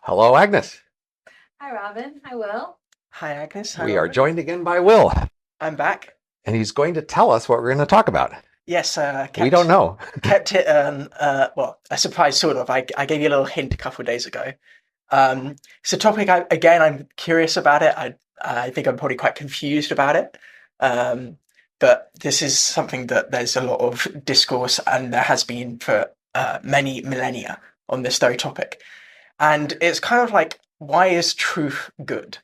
Hello, Agnes. Hi, Robin. Hi, Will. Hi, Agnes. Hi, We are Robin. joined again by Will, I'm back. and he's going to tell us what we're going to talk about. Yes, We don't know. kept it well, a surprise sort of. I gave you a little hint a couple of days ago. It's a topic I'm curious about it. I think I'm probably quite confused about it. Um, but this is something that there's a lot of discourse and there has been for many millennia on this very topic. And it's kind of like, why is truth good?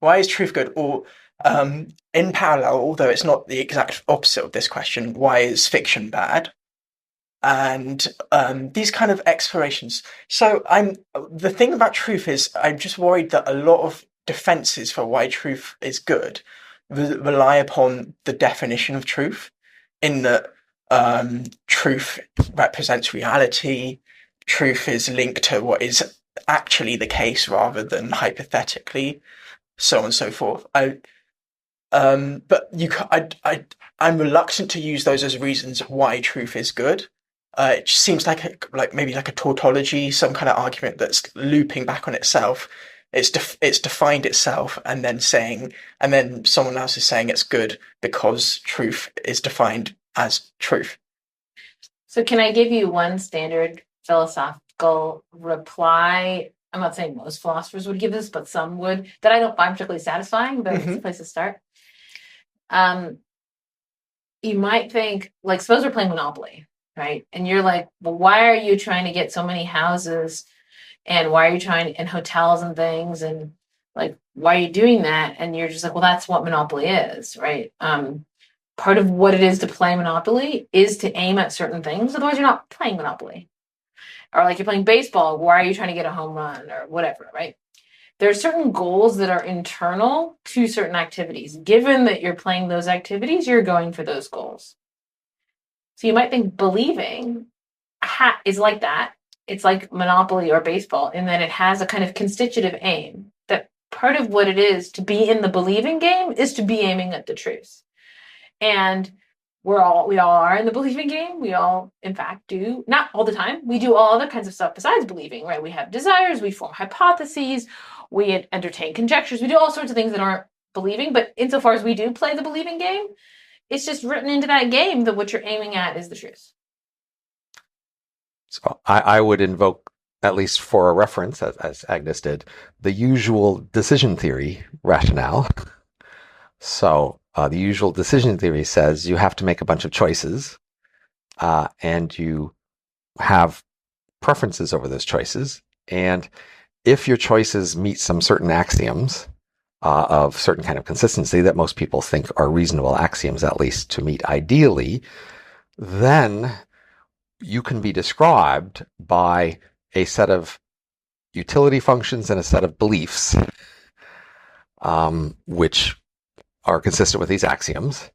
Why is truth good? Or in parallel, although it's not the exact opposite of this question, why is fiction bad? And these kind of explorations. So the thing about truth is I'm just worried that a lot of defenses for why truth is good rely upon the definition of truth, in that truth represents reality, truth is linked to what is actually the case rather than hypothetically, so on and so forth. But I'm reluctant to use those as reasons why truth is good. It just seems like maybe like a tautology, some kind of argument that's looping back on itself. It's defined itself, and then someone else is saying it's good because truth is defined as truth. So, can I give you one standard philosophical reply? I'm not saying most philosophers would give this, but some would, that I don't find particularly satisfying, but it's a place to start. Um, you might think, like, suppose we're playing Monopoly, right? And you're like, well, why are you trying to get so many houses? And why are you trying, and hotels and things? And like, why are you doing that? And you're just like, well, that's what Monopoly is, right? Part of what it is to play Monopoly is to aim at certain things. Otherwise, you're not playing Monopoly. Or like you're playing baseball, why are you trying to get a home run or whatever, right? There are certain goals that are internal to certain activities. Given that you're playing those activities, you're going for those goals. So you might think believing is like that. It's like Monopoly or baseball in that it has a kind of constitutive aim. That part of what it is to be in the believing game is to be aiming at the truth. And we all are in the believing game. We all, in fact, do, not all the time. We do all other kinds of stuff besides believing, right? We have desires, we form hypotheses, we entertain conjectures, we do all sorts of things that aren't believing. But insofar as we do play the believing game, it's just written into that game that what you're aiming at is the truth. So I would invoke, at least for a reference, as Agnes did, the usual decision theory rationale. So the usual decision theory says you have to make a bunch of choices, and you have preferences over those choices. And if your choices meet some certain axioms of certain kind of consistency that most people think are reasonable axioms, at least to meet ideally, then you can be described by a set of utility functions and a set of beliefs, which are consistent with these axioms,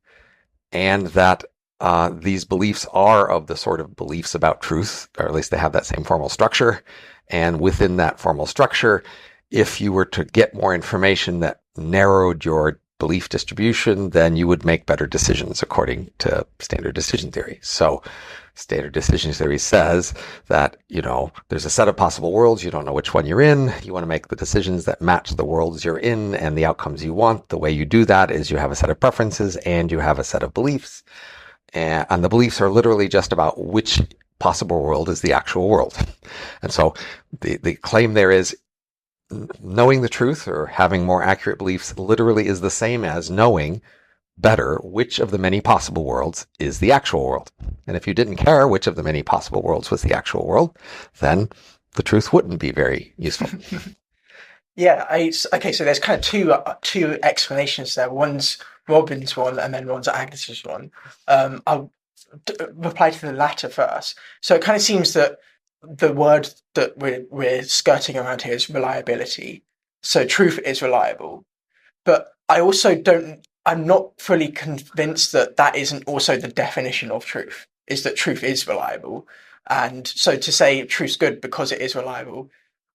and that these beliefs are of the sort of beliefs about truth, or at least they have that same formal structure. And within that formal structure, if you were to get more information that narrowed your belief distribution, then you would make better decisions according to standard decision theory. So standard decision theory says that, there's a set of possible worlds. You don't know which one you're in. You want to make the decisions that match the worlds you're in and the outcomes you want. The way you do that is you have a set of preferences and you have a set of beliefs. And the beliefs are literally just about which possible world is the actual world. And so the claim there is knowing the truth, or having more accurate beliefs, literally is the same as knowing better which of the many possible worlds is the actual world. And if you didn't care which of the many possible worlds was the actual world, then the truth wouldn't be very useful. Yeah, okay. So there's kind of two explanations there. One's Robin's one, and then one's Agnes's one. I'll reply to the latter first. So it kind of seems that the word that we're skirting around here is reliability. So truth is reliable, but I also don't. I'm not fully convinced that that isn't also the definition of truth. Is that truth is reliable, and so to say truth's good because it is reliable,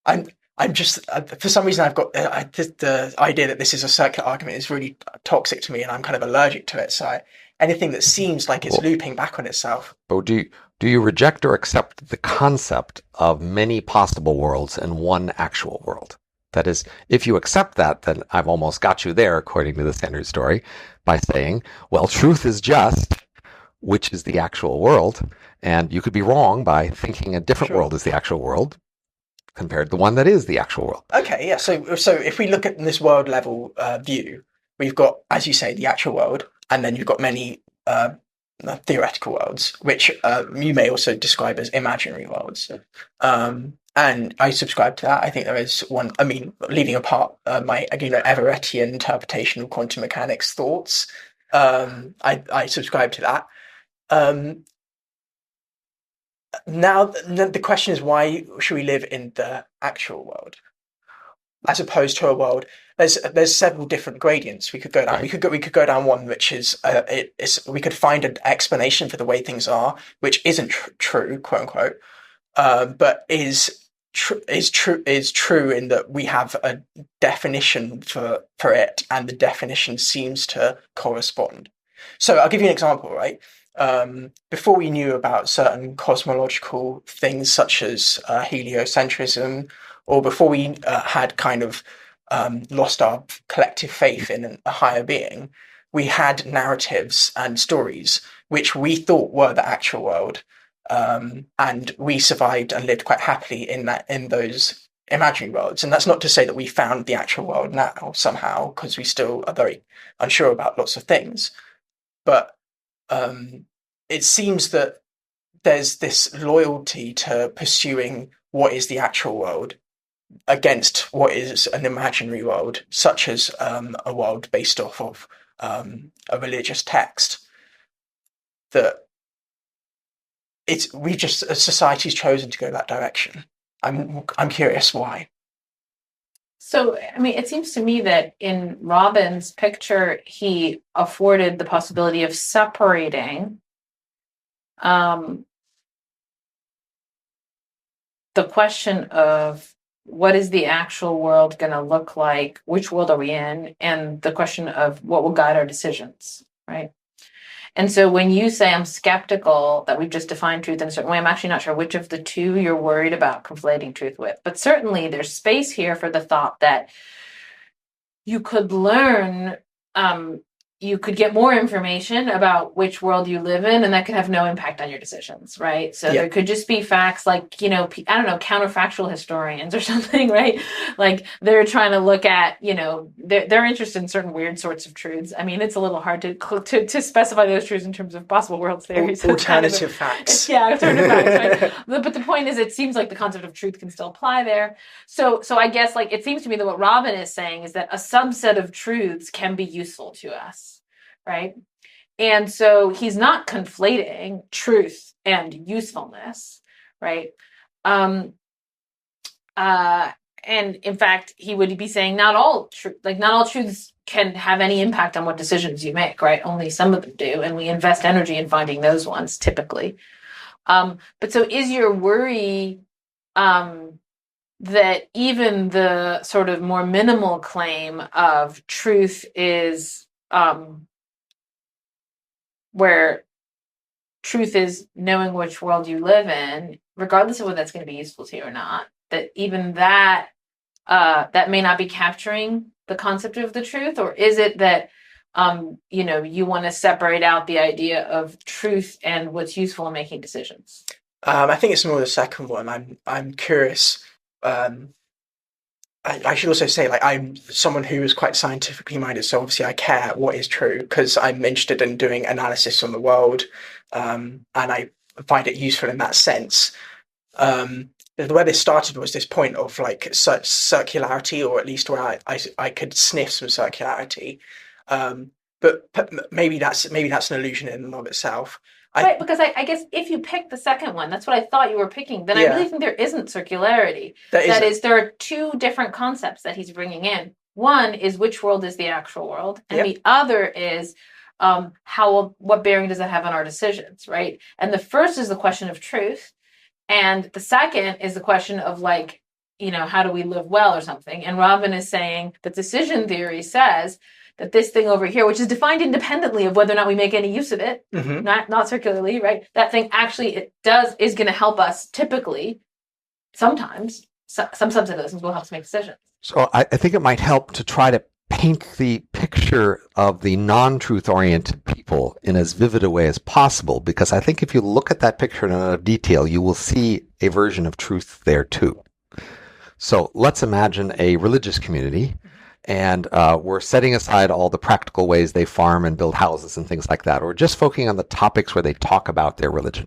I'm I'm just for some reason I've got the idea that this is a circular argument is really toxic to me, and I'm kind of allergic to it. So anything that seems like it's Well, looping back on itself. but Do you reject or accept the concept of many possible worlds and one actual world? That is, if you accept that, then I've almost got you there, according to the standard story, by saying, well, truth is just, which is the actual world, and you could be wrong by thinking a different Sure. world is the actual world compared to the one that is the actual world. Okay, yeah. So if we look at this world level view, we've got, as you say, the actual world, and then you've got many theoretical worlds, which you may also describe as imaginary worlds. And I subscribe to that. I think there is one. I mean, leaving apart my Everettian interpretation of quantum mechanics thoughts, I subscribe to that. Now the question is, why should we live in the actual world as opposed to a world? There's several different gradients we could go down. Right. We could go down one which is we could find an explanation for the way things are, which isn't true, quote unquote, but is true in that we have a definition for it, and the definition seems to correspond. So I'll give you an example, right? Before we knew about certain cosmological things such as heliocentrism, or before we had kind of lost our collective faith in a higher being, we had narratives and stories which we thought were the actual world, and we survived and lived quite happily in those imaginary worlds. And that's not to say that we found the actual world now somehow, because we still are very unsure about lots of things, but it seems that there's this loyalty to pursuing what is the actual world against what is an imaginary world, such as a world based off of a religious text. That society's chosen to go that direction. I'm curious why. So, I mean, it seems to me that in Robin's picture, he afforded the possibility of separating the question of what is the actual world going to look like, which world are we in, and the question of what will guide our decisions, right? And so when you say I'm skeptical that we've just defined truth in a certain way, I'm actually not sure which of the two you're worried about conflating truth with. But certainly there's space here for the thought that you could learn, you could get more information about which world you live in, and that could have no impact on your decisions, right? So there could just be facts like, I don't know, counterfactual historians or something, right? Like they're trying to look at, they're interested in certain weird sorts of truths. I mean, it's a little hard to specify those truths in terms of possible world theories. Alternative facts. Yeah, alternative facts, right? But the point is, it seems like the concept of truth can still apply there. So I guess like it seems to me that what Robin is saying is that a subset of truths can be useful to us. Right. And so he's not conflating truth and usefulness. Right. And in fact, he would be saying not all truths can have any impact on what decisions you make. Right. Only some of them do. And we invest energy in finding those ones typically. But so is your worry that even the sort of more minimal claim of truth is where truth is knowing which world you live in, regardless of whether that's going to be useful to you or not, that even that may not be capturing the concept of the truth? Or is it that you want to separate out the idea of truth and what's useful in making decisions? I think it's more the second one. I'm curious. I should also say, like, I'm someone who is quite scientifically minded, so obviously I care what is true because I'm interested in doing analysis on the world, and I find it useful in that sense. Where this started was this point of like circularity, or at least where I could sniff some circularity, but maybe that's an illusion in and of itself. Right, because I guess if you pick the second one, that's what I thought you were picking, then I really think there isn't circularity. That is, there are two different concepts that he's bringing in. One is which world is the actual world, and the other is what bearing does it have on our decisions, right? And the first is the question of truth, and the second is the question of how do we live well or something. And Robin is saying that decision theory says that this thing over here, which is defined independently of whether or not we make any use of it, Mm-hmm. not circularly, right? That thing actually is going to help us typically, sometimes, some subset of those will help us make decisions. So I think it might help to try to paint the picture of the non-truth oriented people in as vivid a way as possible, because I think if you look at that picture in enough detail, you will see a version of truth there too. So let's imagine a religious community, and we're setting aside all the practical ways they farm and build houses and things like that. We're just focusing on the topics where they talk about their religion.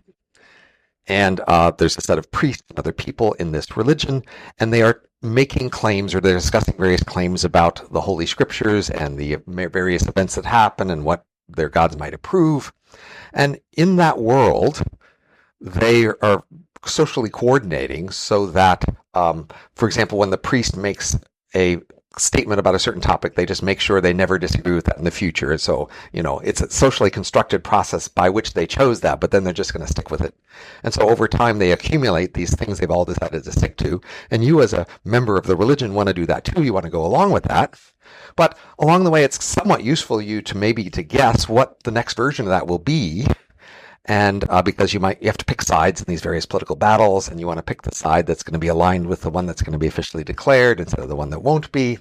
And there's a set of priests and other people in this religion, and they are making claims, or they're discussing various claims about the Holy Scriptures and the various events that happen and what their gods might approve. And in that world, they are socially coordinating so that, for example, when the priest makes a statement about a certain topic, they just make sure they never disagree with that in the future. And so, it's a socially constructed process by which they chose that, but then they're just going to stick with it. And so over time, they accumulate these things they've all decided to stick to. And you as a member of the religion want to do that too. You want to go along with that. But along the way, it's somewhat useful to guess what the next version of that will be. And because you have to pick sides in these various political battles, and you want to pick the side that's going to be aligned with the one that's going to be officially declared instead of the one that won't be.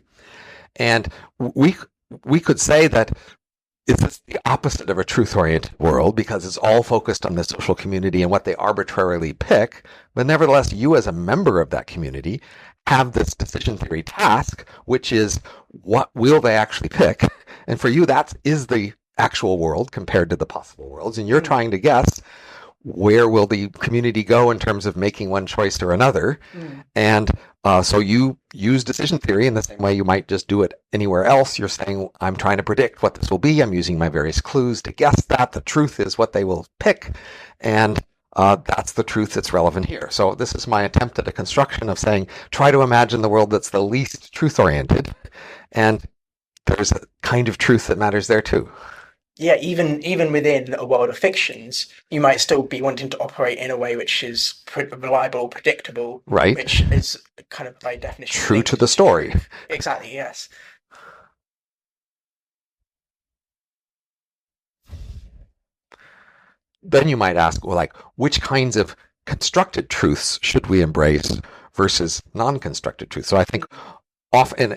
And we could say that it's the opposite of a truth-oriented world, because it's all focused on the social community and what they arbitrarily pick. But nevertheless, you as a member of that community have this decision theory task, which is what will they actually pick? And for you, that is the actual world compared to the possible worlds, and you're trying to guess where will the community go in terms of making one choice or another. And so you use decision theory in the same way you might just do it anywhere else. You're saying, I'm trying to predict what this will be. I'm using my various clues to guess that. The truth is what they will pick, and that's the truth that's relevant here. So this is my attempt at a construction of saying, try to imagine the world that's the least truth-oriented, and there's a kind of truth that matters there too. Yeah, even within a world of fictions, you might still be wanting to operate in a way which is reliable, predictable, right? Which is kind of by definition true to the story. Exactly. Yes. Then you might ask, well, like, which kinds of constructed truths should we embrace versus non-constructed truths? So I think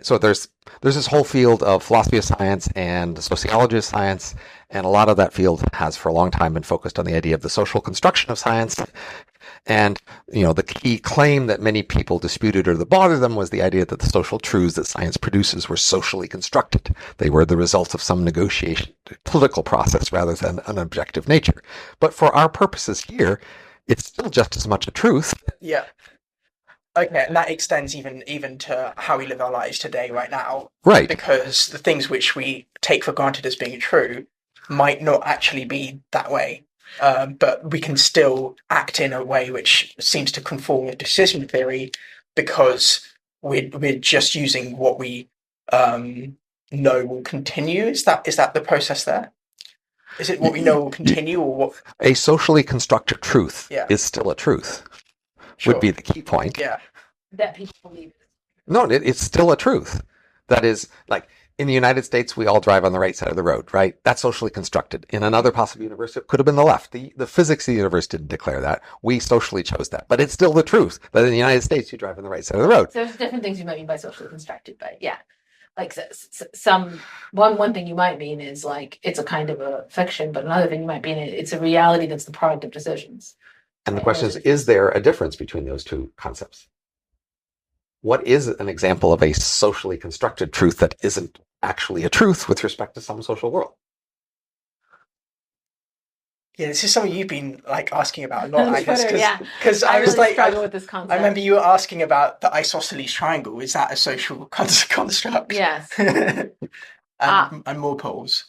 so there's this whole field of philosophy of science and sociology of science, and a lot of that field has for a long time been focused on the idea of the social construction of science. And, the key claim that many people disputed or that bothered them was the idea that the social truths that science produces were socially constructed. They were the result of some negotiation, political process rather than an objective nature. But for our purposes here, it's still just as much a truth. Yeah. Okay, and that extends even to how we live our lives today, right now. Right. Because the things which we take for granted as being true might not actually be that way. But we can still act in a way which seems to conform with decision theory, because we're just using what we know will continue. Is that the process there? Is it what we know will continue, or what? A socially constructed truth is still a truth. Sure. Would be the key point. Yeah. That people believe. No, it's still a truth. That is, like, in the United States, we all drive on the right side of the road, right? That's socially constructed. In another possible universe, it could have been the left. The physics of the universe didn't declare that. We socially chose that. But it's still the truth that in the United States, you drive on the right side of the road. So there's different things you might mean by socially constructed, but yeah. Like one thing you might mean is like it's a kind of a fiction, but another thing you might mean it's a reality that's the product of decisions. And the question is there a difference between those two concepts? What is an example of a socially constructed truth that isn't actually a truth with respect to some social world? Yeah, this is something you've been asking about a lot, Agnes. Because I was really struggle with this concept. I remember you were asking about the isosceles triangle. Is that a social construct? Yes. and more poles.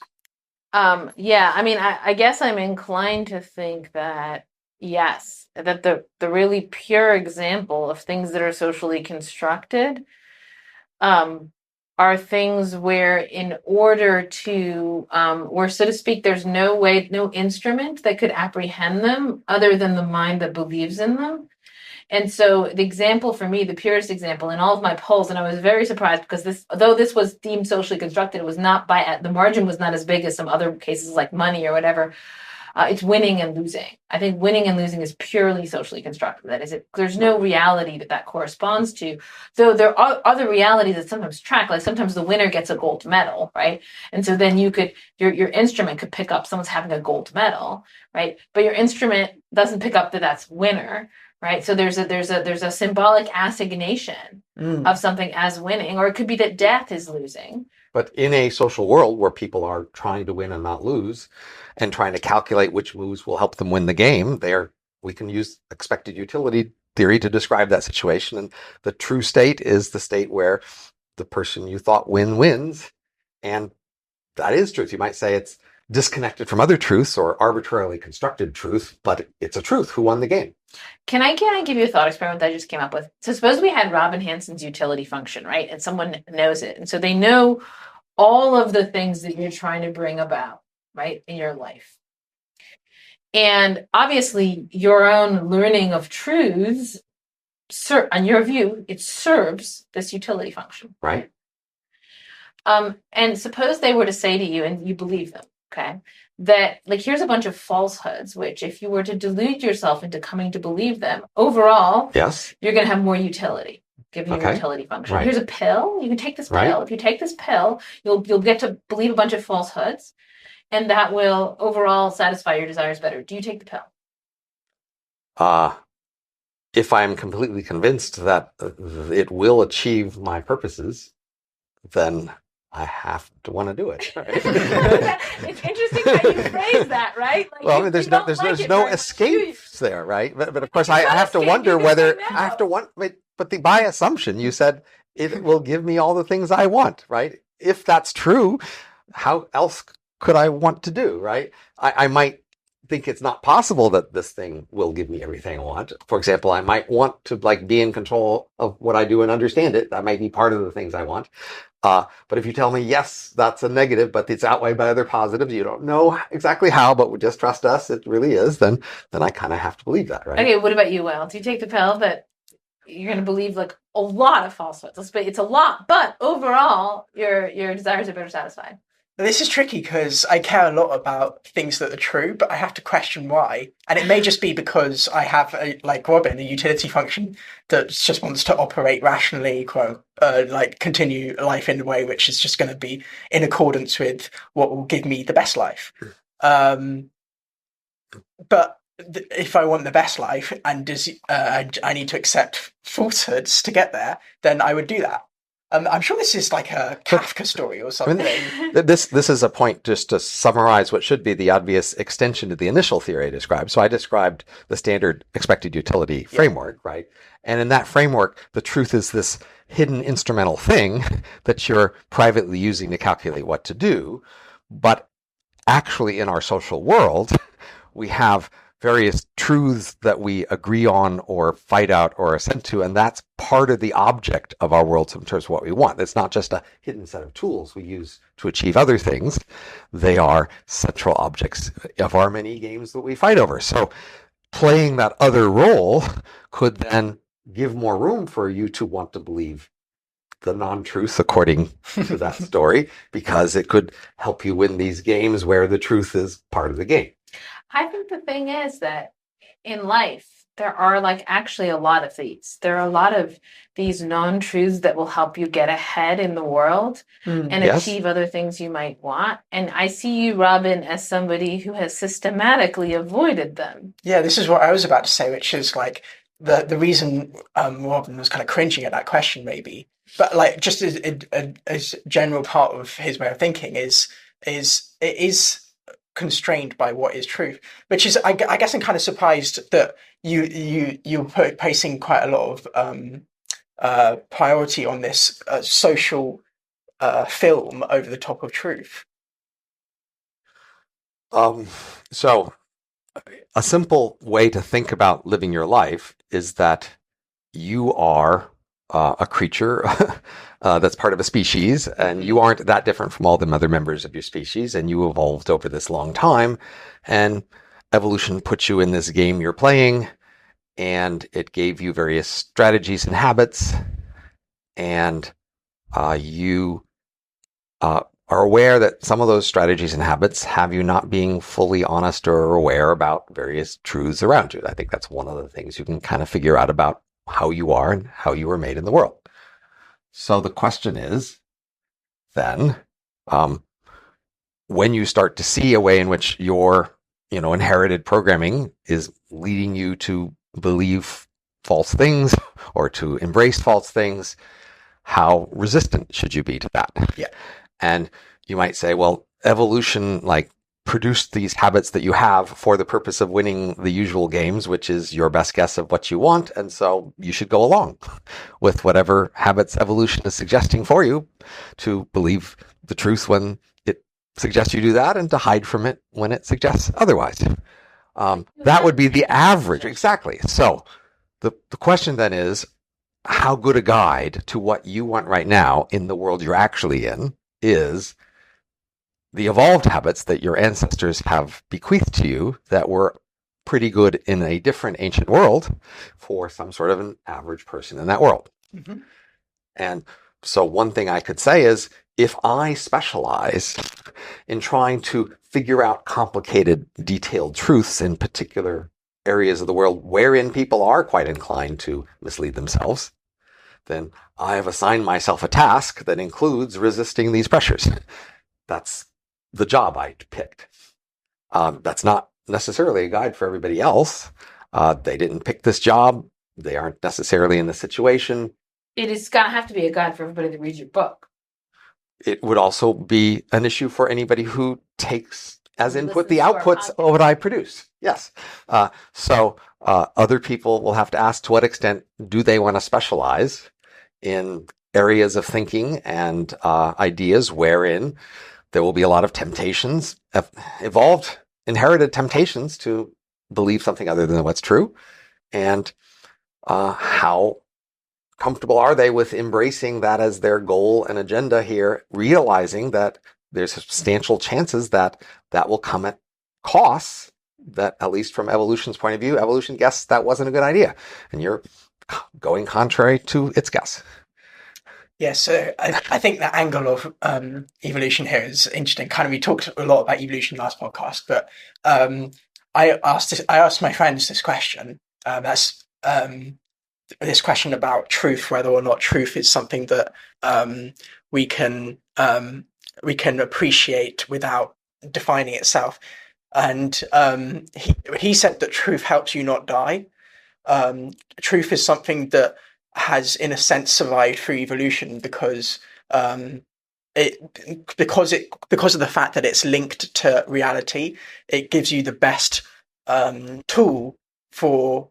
Yeah, I mean, I guess I'm inclined to think that yes, that the really pure example of things that are socially constructed are things where in order to, where, so to speak, there's no instrument that could apprehend them other than the mind that believes in them. And so the example for me, the purest example in all of my polls, and I was very surprised because though this was deemed socially constructed, it was not the margin was not as big as some other cases like money or whatever. It's winning and losing. I think winning and losing is purely socially constructed. That is, there's no reality that corresponds to, though there are other realities that sometimes track, like sometimes the winner gets a gold medal, right? And so then your instrument could pick up someone's having a gold medal, right? But your instrument doesn't pick up that's winner, right? So there's a symbolic assignation of something as winning, or it could be that death is losing. But in a social world where people are trying to win and not lose, and trying to calculate which moves will help them win the game, we can use expected utility theory to describe that situation. And the true state is the state where the person you thought wins. And that is truth. You might say it's disconnected from other truths or arbitrarily constructed truth, but it's a truth. Who won the game? Can I give you a thought experiment that I just came up with? So suppose we had Robin Hanson's utility function, right? And someone knows it. And so they know all of the things that you're trying to bring about, right, in your life. And obviously your own learning of truths, on your view, it serves this utility function. Right. And suppose they were to say to you, and you believe them, okay, that like, here's a bunch of falsehoods, which if you were to delude yourself into coming to believe them, overall, yes, you're going to have more utility, giving you a utility function. Right. Here's a pill. You can take this pill. Right. If you take this pill, you'll get to believe a bunch of falsehoods, and that will overall satisfy your desires better. Do you take the pill? If I'm completely convinced that it will achieve my purposes, then I have to want to do it. Right? It's interesting how you phrase that, right? Like, well, I mean, there's no escape there, right? But of course, I have to wonder whether I have to want. But by assumption, you said it will give me all the things I want, right? If that's true, how else could I want to do, right? I might think it's not possible that this thing will give me everything I want. For example, I might want to be in control of what I do and understand it. That might be part of the things I want. But if you tell me, yes, that's a negative, but it's outweighed by other positives, you don't know exactly how, but just trust us, it really is, then I kind of have to believe that, right? Okay, what about you, Will? Do you take the pill that you're going to believe like a lot of falsehoods? It's a lot, but overall, your desires are better satisfied. This is tricky because I care a lot about things that are true, but I have to question why. And it may just be because I have, like Robin, a utility function that just wants to operate rationally, continue life in a way which is just going to be in accordance with what will give me the best life. But if I want the best life and I need to accept falsehoods to get there, then I would do that. I'm sure this is like a Kafka story or something. I mean, this is a point just to summarize what should be the obvious extension to the initial theory I described. So I described the standard expected utility framework, right? And in that framework, the truth is this hidden instrumental thing that you're privately using to calculate what to do. But actually in our social world, we have various truths that we agree on or fight out or assent to, and that's part of the object of our world in terms of what we want. It's not just a hidden set of tools we use to achieve other things. They are central objects of our many games that we fight over. So playing that other role could then give more room for you to want to believe the non-truth according to that story, because it could help you win these games where the truth is part of the game. I think the thing is that in life, there are actually a lot of these. There are a lot of these non-truths that will help you get ahead in the world and achieve other things you might want. And I see you, Robin, as somebody who has systematically avoided them. Yeah, this is what I was about to say, which is the reason Robin was kind of cringing at that question, maybe. But just as a general part of his way of thinking is it is constrained by what is truth, which is I guess I'm kind of surprised that you're placing quite a lot of priority on this social film over the top of truth. So a simple way to think about living your life is that you are a creature that's part of a species, and you aren't that different from all the other members of your species, and you evolved over this long time, and evolution puts you in this game you're playing, and it gave you various strategies and habits, and you are aware that some of those strategies and habits have you not being fully honest or aware about various truths around you. I think that's one of the things you can kind of figure out about how you are and how you were made in the world. So the question is then, when you start to see a way in which your, inherited programming is leading you to believe false things or to embrace false things, how resistant should you be to that? Yeah. And you might say, well, evolution produced these habits that you have for the purpose of winning the usual games, which is your best guess of what you want. And so you should go along with whatever habits evolution is suggesting for you, to believe the truth when it suggests you do that and to hide from it when it suggests otherwise. That would be the average. Exactly. So the question then is, how good a guide to what you want right now in the world you're actually in is the evolved habits that your ancestors have bequeathed to you that were pretty good in a different ancient world for some sort of an average person in that world. Mm-hmm. And so one thing I could say is, if I specialize in trying to figure out complicated, detailed truths in particular areas of the world wherein people are quite inclined to mislead themselves, then I have assigned myself a task that includes resisting these pressures. That's the job I picked. That's not necessarily a guide for everybody else. They didn't pick this job. They aren't necessarily in the situation. It is going to have to be a guide for everybody that reads your book. It would also be an issue for anybody who takes as input the Listens to our outputs of what I produce. Yes. So other people will have to ask, to what extent do they want to specialize in areas of thinking and ideas wherein there will be a lot of temptations, evolved, inherited temptations to believe something other than what's true, and how comfortable are they with embracing that as their goal and agenda here, realizing that there's substantial chances that that will come at costs that, at least from evolution's point of view, evolution guessed that wasn't a good idea, and you're going contrary to its guess. Yeah, so I think the angle of evolution here is interesting. Kind of, we talked a lot about evolution last podcast, but I asked my friends this question. That's this question about truth, whether or not truth is something that we can appreciate without defining itself. And he said that truth helps you not die. Truth is something that has, in a sense, survived through evolution because of the fact that it's linked to reality. It gives you the best tool for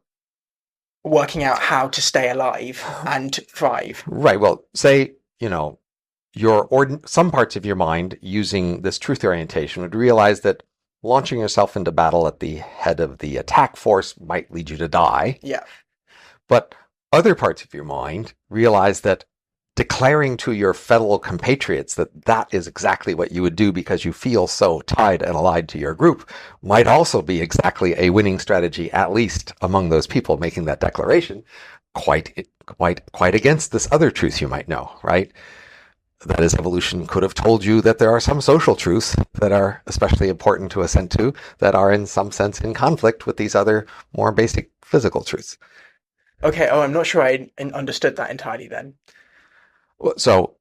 working out how to stay alive and thrive. Right. Well, say, some parts of your mind using this truth orientation would realize that launching yourself into battle at the head of the attack force might lead you to die. Yeah. But other parts of your mind realize that declaring to your fellow compatriots that that is exactly what you would do because you feel so tied and allied to your group might also be exactly a winning strategy, at least among those people making that declaration, quite against this other truth you might know, right? That is, evolution could have told you that there are some social truths that are especially important to assent to that are in some sense in conflict with these other more basic physical truths. Okay. Oh, I'm not sure I understood that entirely then. So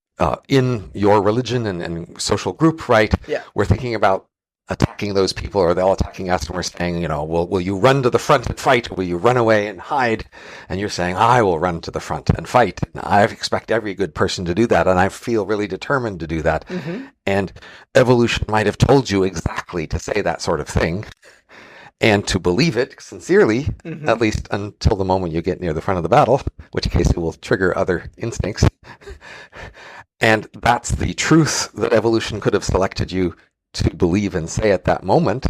in your religion and social group, right? Yeah. We're thinking about attacking those people, or they're all attacking us, and we're saying, will you run to the front and fight, or will you run away and hide? And you're saying, I will run to the front and fight. And I expect every good person to do that, and I feel really determined to do that. Mm-hmm. And evolution might have told you exactly to say that sort of thing, and to believe it sincerely, Mm-hmm. at least until the moment you get near the front of the battle, in which case it will trigger other instincts. And that's the truth that evolution could have selected you to believe and say at that moment.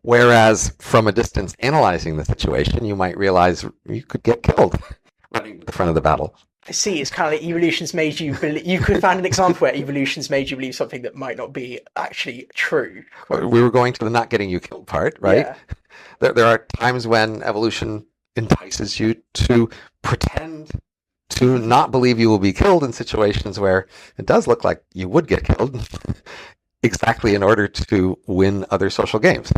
Whereas from a distance analyzing the situation, you might realize you could get killed running to the front of the battle. I see. It's kind of like evolution's made you believe. You could find an example where evolution's made you believe something that might not be actually true. We were going to the not getting you killed part, right? Yeah. There are times when evolution entices you to pretend to not believe you will be killed in situations where it does look like you would get killed, exactly in order to win other social games.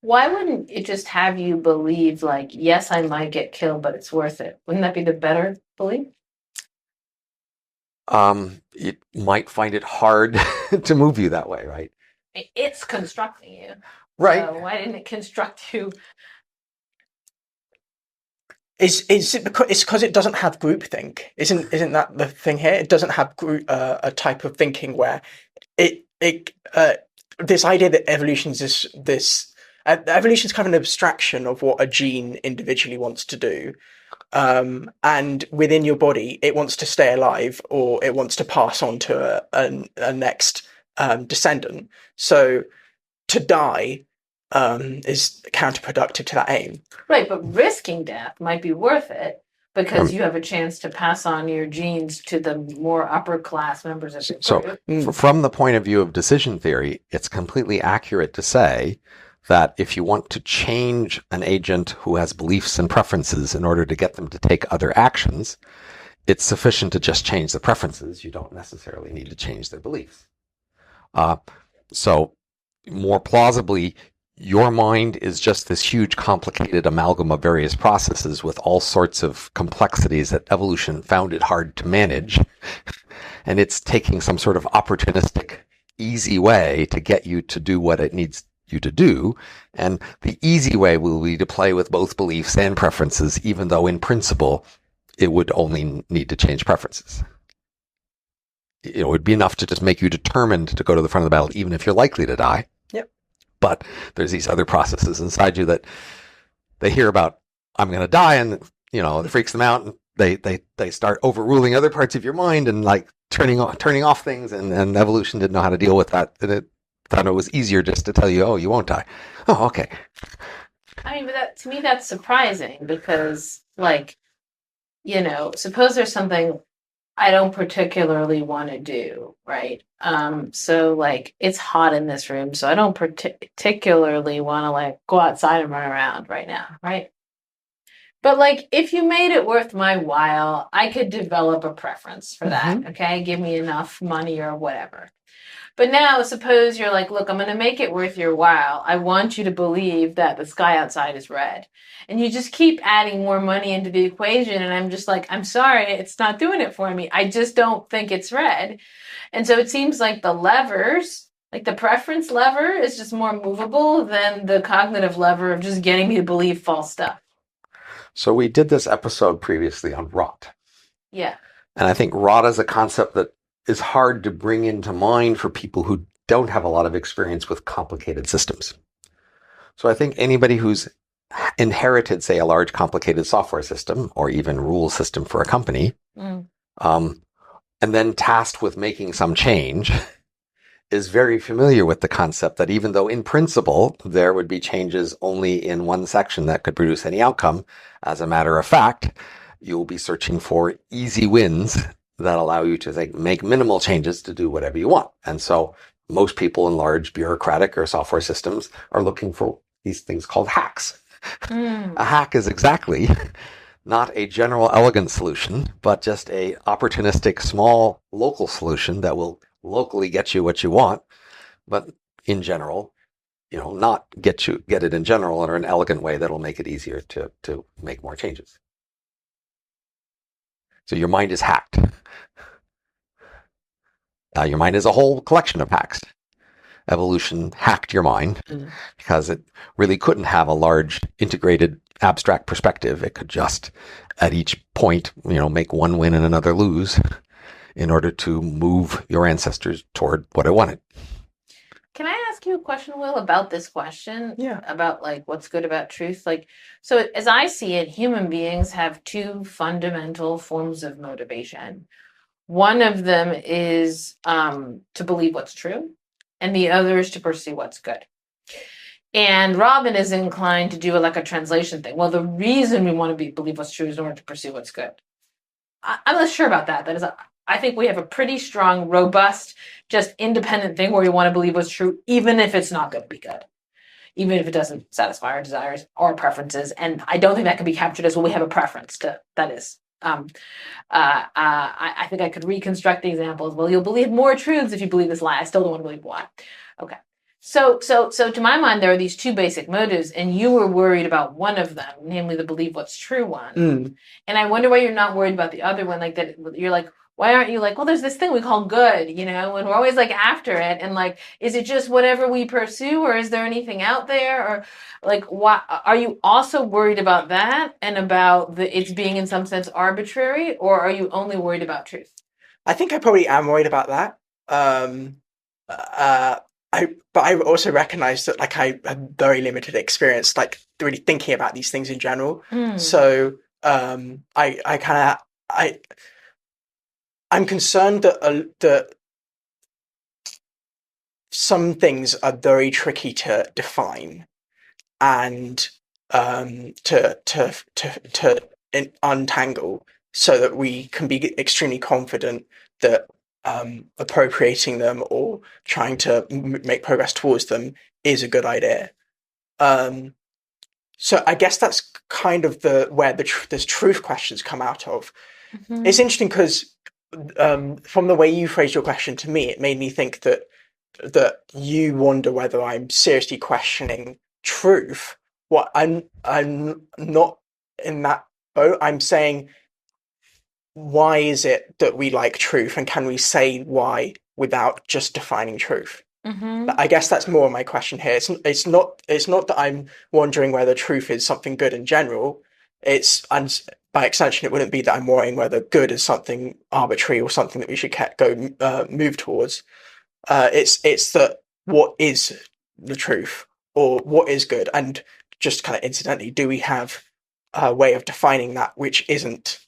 Why wouldn't it just have you believe, like, yes, I might get killed, but it's worth it? Wouldn't that be the better belief? It might find it hard to move you that way, right? It's constructing you. Right. So why didn't it construct you? Is it because it doesn't have groupthink? Isn't that the thing here? It doesn't have a type of thinking where this idea that evolution is this evolution is kind of an abstraction of what a gene individually wants to do, and within your body, it wants to stay alive or it wants to pass on to a next descendant. So to die is counterproductive to that aim. Right, but risking death might be worth it because you have a chance to pass on your genes to the more upper class members of your group. So from the point of view of decision theory, it's completely accurate to say that if you want to change an agent who has beliefs and preferences in order to get them to take other actions, it's sufficient to just change the preferences. You don't necessarily need to change their beliefs. So more plausibly, your mind is just this huge, complicated amalgam of various processes with all sorts of complexities that evolution found it hard to manage. And it's taking some sort of opportunistic, easy way to get you to do what it needs you to do. And the easy way will be to play with both beliefs and preferences, even though in principle, it would only need to change preferences. It would be enough to just make you determined to go to the front of the battle, even if you're likely to die. But there's these other processes inside you that they hear about, I'm going to die, and, it freaks them out, and they start overruling other parts of your mind and like turning off things, and evolution didn't know how to deal with that. And it thought it was easier just to tell you, oh, you won't die. Oh, okay. I mean, but to me, that's surprising because, suppose there's something I don't particularly want to do, right? So it's hot in this room, so I don't particularly want to go outside and run around right now, right? But if you made it worth my while, I could develop a preference for that, okay? Give me enough money or whatever. But now suppose you're like, look, I'm going to make it worth your while. I want you to believe that the sky outside is red. And you just keep adding more money into the equation. And I'm just like, I'm sorry, it's not doing it for me. I just don't think it's red. And so it seems like the levers, like the preference lever is just more movable than the cognitive lever of just getting me to believe false stuff. So we did this episode previously on rot. Yeah. And I think rot is a concept that is hard to bring into mind for people who don't have a lot of experience with complicated systems. So I think anybody who's inherited, say, a large complicated software system or even rule system for a company, and then tasked with making some change, is very familiar with the concept that even though in principle there would be changes only in one section that could produce any outcome, as a matter of fact, you'll be searching for easy wins that allow you to make minimal changes to do whatever you want. And so most people in large bureaucratic or software systems are looking for these things called hacks. A hack is exactly not a general elegant solution, but just a opportunistic small local solution that will locally get you what you want, but in general, not get it in general or an elegant way that'll make it easier to make more changes. So your mind is hacked. Your mind is a whole collection of hacks. Evolution hacked your mind because it really couldn't have a large integrated abstract perspective. It could just at each point, make one win and another lose in order to move your ancestors toward what it wanted. Can I ask you a question, Will, about this question? Yeah. About what's good about truth? So as I see it, human beings have two fundamental forms of motivation. One of them is to believe what's true, and the other is to pursue what's good. And Robin is inclined to do a translation thing. Well, the reason we want to believe what's true is in order to pursue what's good. I'm not sure about that. That is, I think we have a pretty strong, robust, just independent thing where we want to believe what's true, even if it's not going to be good. even if it doesn't satisfy our desires or preferences. And I don't think that can be captured as, well, we have a preference to, that is. I think I could reconstruct the examples. Well, you'll believe more truths if you believe this lie. I still don't want to believe why. Okay. So to my mind, there are these two basic motives, and you were worried about one of them, namely the believe what's true one. And I wonder why you're not worried about the other one. Like that, you're like, why aren't you like, well, there's this thing we call good, you know, and we're always like after it. And like, is it just whatever we pursue, or is there anything out there? Or like, why are you also worried about that and about it's being in some sense arbitrary, or are you only worried about truth? I think I probably am worried about that. But I also recognize that like I have very limited experience, like really thinking about these things in general. So I'm concerned that some things are very tricky to define and to untangle, so that we can be extremely confident that appropriating them or trying to make progress towards them is a good idea. So I guess that's kind of where this truth questions come out of. It's interesting because from the way you phrased your question to me, it made me think that you wonder whether I'm seriously questioning truth. What I'm not in that boat. I'm saying, why is it that we like truth, and can we say why without just defining truth? I guess that's more my question here. It's not that I'm wondering whether truth is something good in general. And by extension, it wouldn't be that I'm worrying whether good is something arbitrary or something that we should move towards. It's that what is the truth, or what is good, and just kind of incidentally, do we have a way of defining that which isn't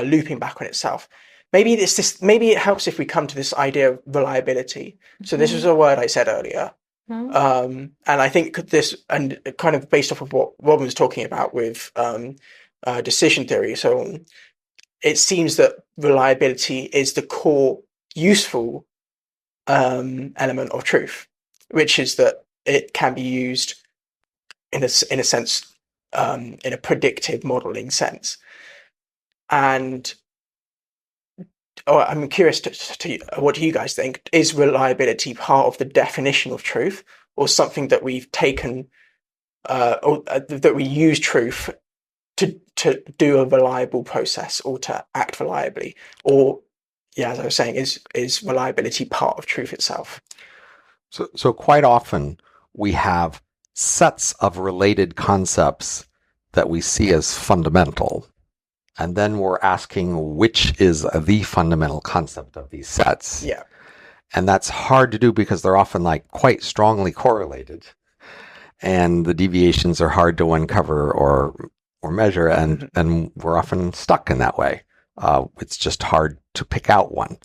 looping back on itself? Maybe maybe it helps if we come to this idea of reliability. So this was a word I said earlier. And I think this, and kind of based off of what Robin was talking about with decision theory, so it seems that reliability is the core useful element of truth, which is that it can be used in a sense, in a predictive modeling sense. And I'm curious to what do you guys think? Is reliability part of the definition of truth, or something that we've taken, or that we use truth to do a reliable process, or to act reliably? Or, yeah, as I was saying, is reliability part of truth itself? So quite often we have sets of related concepts that we see as fundamental. And then we're asking which is the fundamental concept of these sets. Yeah. And that's hard to do because they're often like quite strongly correlated. And the deviations are hard to uncover or measure. And we're often stuck in that way. It's just hard to pick out one.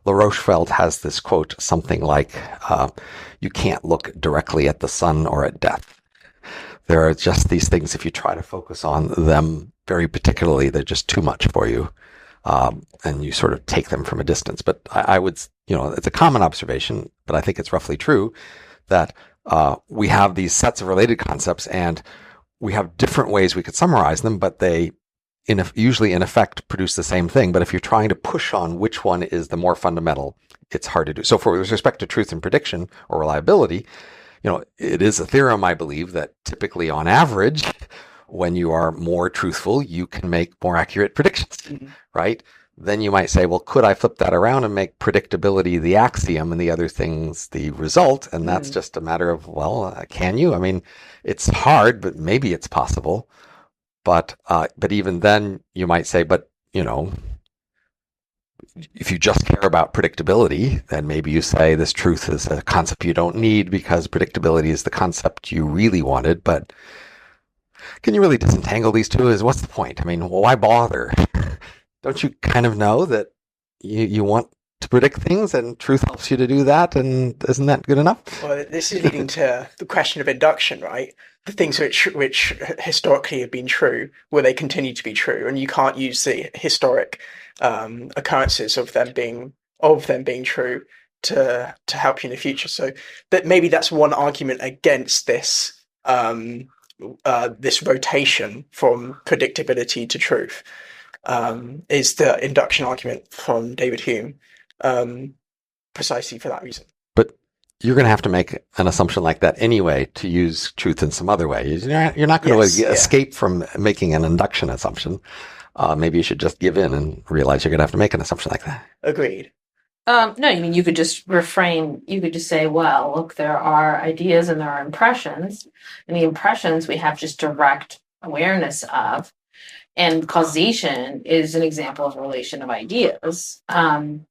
LaRochefeld has this quote, something like, you can't look directly at the sun or at death. There are just these things, if you try to focus on them very particularly, they're just too much for you. And you sort of take them from a distance. But I would, it's a common observation, but I think it's roughly true that we have these sets of related concepts, and we have different ways we could summarize them, but they usually in effect produce the same thing. But if you're trying to push on which one is the more fundamental, it's hard to do. So with respect to truth and prediction or reliability, it is a theorem, I believe, that typically on average, when you are more truthful, you can make more accurate predictions, right? Then you might say, well, could I flip that around and make predictability the axiom and the other things the result? And that's just a matter of, well, can you? I mean, it's hard, but maybe it's possible. But even then you might say, but, if you just care about predictability, then maybe you say this truth is a concept you don't need because predictability is the concept you really wanted. But can you really disentangle these two? What's the point? I mean, why bother? Don't you kind of know that you want to predict things, and truth helps you to do that? And isn't that good enough? Well, this is leading to the question of induction, right? The things which historically have been true, will they continue to be true? And you can't use the historic occurrences of them being true to help you in the future. So that maybe that's one argument against this this rotation from predictability to truth, is the induction argument from David Hume, precisely for that reason. But you're going to have to make an assumption like that anyway to use truth in some other way. You're not going to escape from making an induction assumption. Maybe you should just give in and realize you're going to have to make an assumption like that. Agreed. No, I mean, you could just reframe. You could just say, well, look, there are ideas and there are impressions. And the impressions we have just direct awareness of. And causation is an example of a relation of ideas. And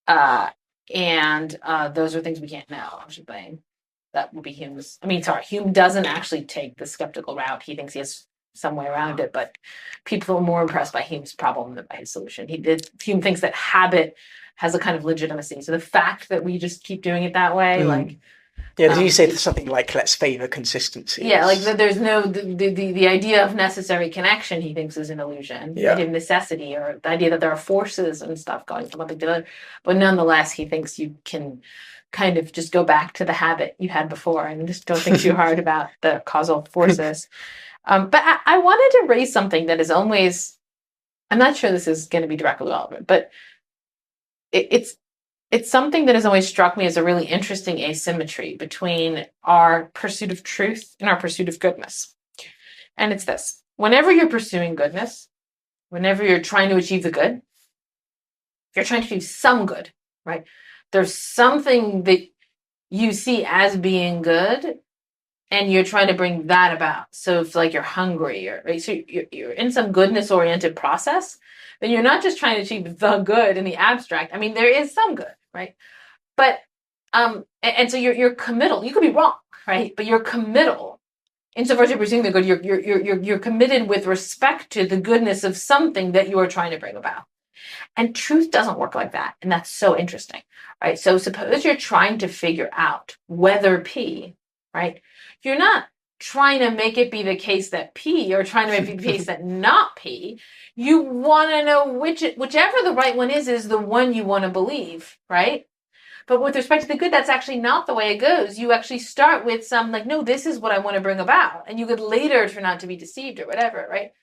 those are things we can't know, I should think. That would be Hume's. Hume doesn't actually take the skeptical route. He thinks he has some way around it, but people are more impressed by Hume's problem than by his solution. Hume thinks that habit has a kind of legitimacy. So the fact that we just keep doing it that way, did you say something like, let's favor consistency? Yeah, like there's no, the idea of necessary connection, he thinks, is an illusion. The idea of necessity, or the idea that there are forces and stuff going from one thing to the other. But nonetheless, he thinks you can kind of just go back to the habit you had before and just don't think too hard about the causal forces. But I wanted to raise something that is always, I'm not sure this is going to be directly relevant, but it's something that has always struck me as a really interesting asymmetry between our pursuit of truth and our pursuit of goodness. And it's this: whenever you're pursuing goodness, whenever you're trying to achieve the good, you're trying to achieve some good, right? There's something that you see as being good, and you're trying to bring that about. So if you're hungry, right? So you're in some goodness-oriented process, then you're not just trying to achieve the good in the abstract. I mean, there is some good, right? But and so you're committal. You could be wrong, right? But you're committal. Insofar as you're pursuing the good, you're committed with respect to the goodness of something that you are trying to bring about. And truth doesn't work like that, and that's so interesting, right? So suppose you're trying to figure out whether P, right? You're not trying to make it be the case that P, or trying to make it be the case that not P. You want to know whichever the right one is the one you want to believe, right? But with respect to the good, that's actually not the way it goes. You actually start with some no, this is what I want to bring about. And you could later turn out to be deceived or whatever, right?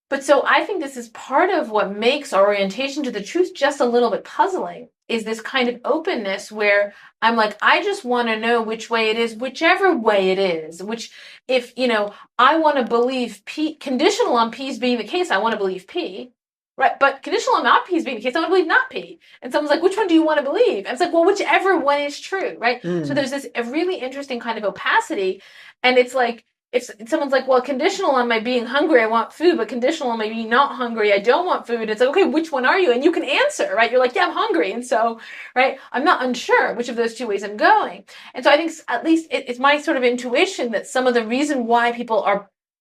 But so I think this is part of what makes our orientation to the truth just a little bit puzzling, is this kind of openness where I'm I just want to know which way it is, whichever way it is, which if, I want to believe P, conditional on P's being the case, I want to believe P, right? But conditional on not P's being the case, I want to believe not P. And someone's which one do you want to believe? And it's well, whichever one is true, right? So there's this a really interesting kind of opacity. And it's if someone's well, conditional on my being hungry, I want food, but conditional on my being not hungry, I don't want food. It's okay, which one are you? And you can answer, right? You're yeah, I'm hungry. And so, right, I'm not unsure which of those two ways I'm going. And so I think at least it's my sort of intuition that some of the reason why people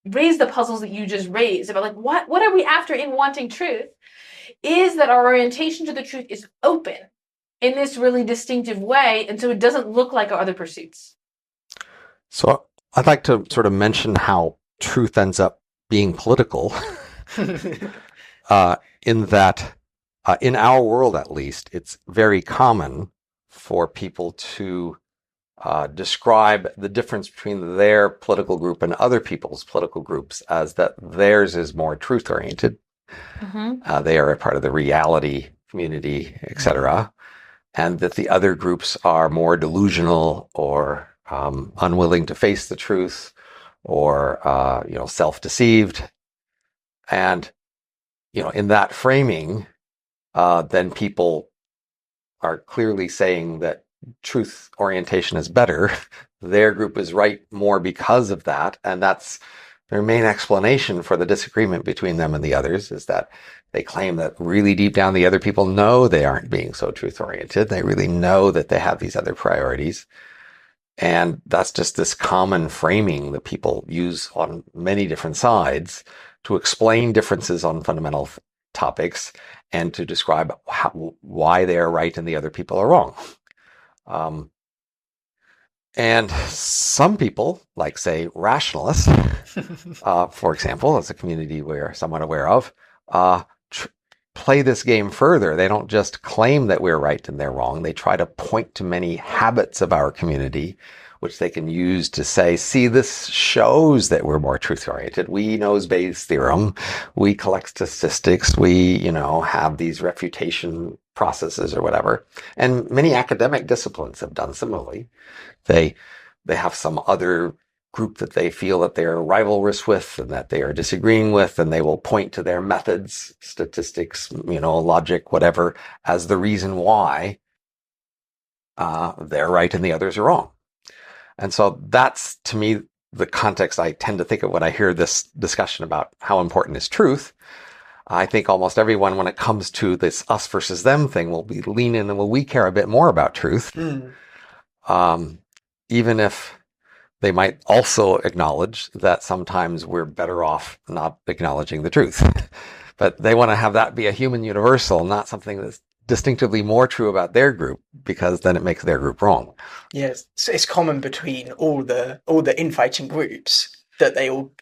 raise the puzzles that you just raised about what are we after in wanting truth, is that our orientation to the truth is open in this really distinctive way. And so it doesn't look like our other pursuits. So I'd like to sort of mention how truth ends up being political, in that, in our world at least, it's very common for people to describe the difference between their political group and other people's political groups as that theirs is more truth-oriented. Mm-hmm. They are a part of the reality community, etc., and that the other groups are more delusional or unwilling to face the truth, or self-deceived. And in that framing, then people are clearly saying that truth orientation is better. Their group is right more because of that, and that's their main explanation for the disagreement between them and the others, is that they claim that really deep down the other people know they aren't being so truth oriented. They really know that they have these other priorities. And that's just this common framing that people use on many different sides to explain differences on fundamental topics and to describe why they are right and the other people are wrong. And some people, say rationalists, for example, as a community we're somewhat aware of, play this game further. They don't just claim that we're right and they're wrong. They try to point to many habits of our community, which they can use to say, see, this shows that we're more truth-oriented. We know Bayes' theorem. We collect statistics. We, have these refutation processes or whatever. And many academic disciplines have done similarly. They have some other group that they feel that they're rivalrous with and that they are disagreeing with, and they will point to their methods, statistics, logic, whatever, as the reason why they're right and the others are wrong. And so that's, to me, the context I tend to think of when I hear this discussion about how important is truth. I think almost everyone, when it comes to this us versus them thing, will be lean in and we care a bit more about truth. Even if they might also acknowledge that sometimes we're better off not acknowledging the truth. But they want to have that be a human universal, not something that's distinctively more true about their group, because then it makes their group wrong. Yes, it's common between all the infighting groups that they all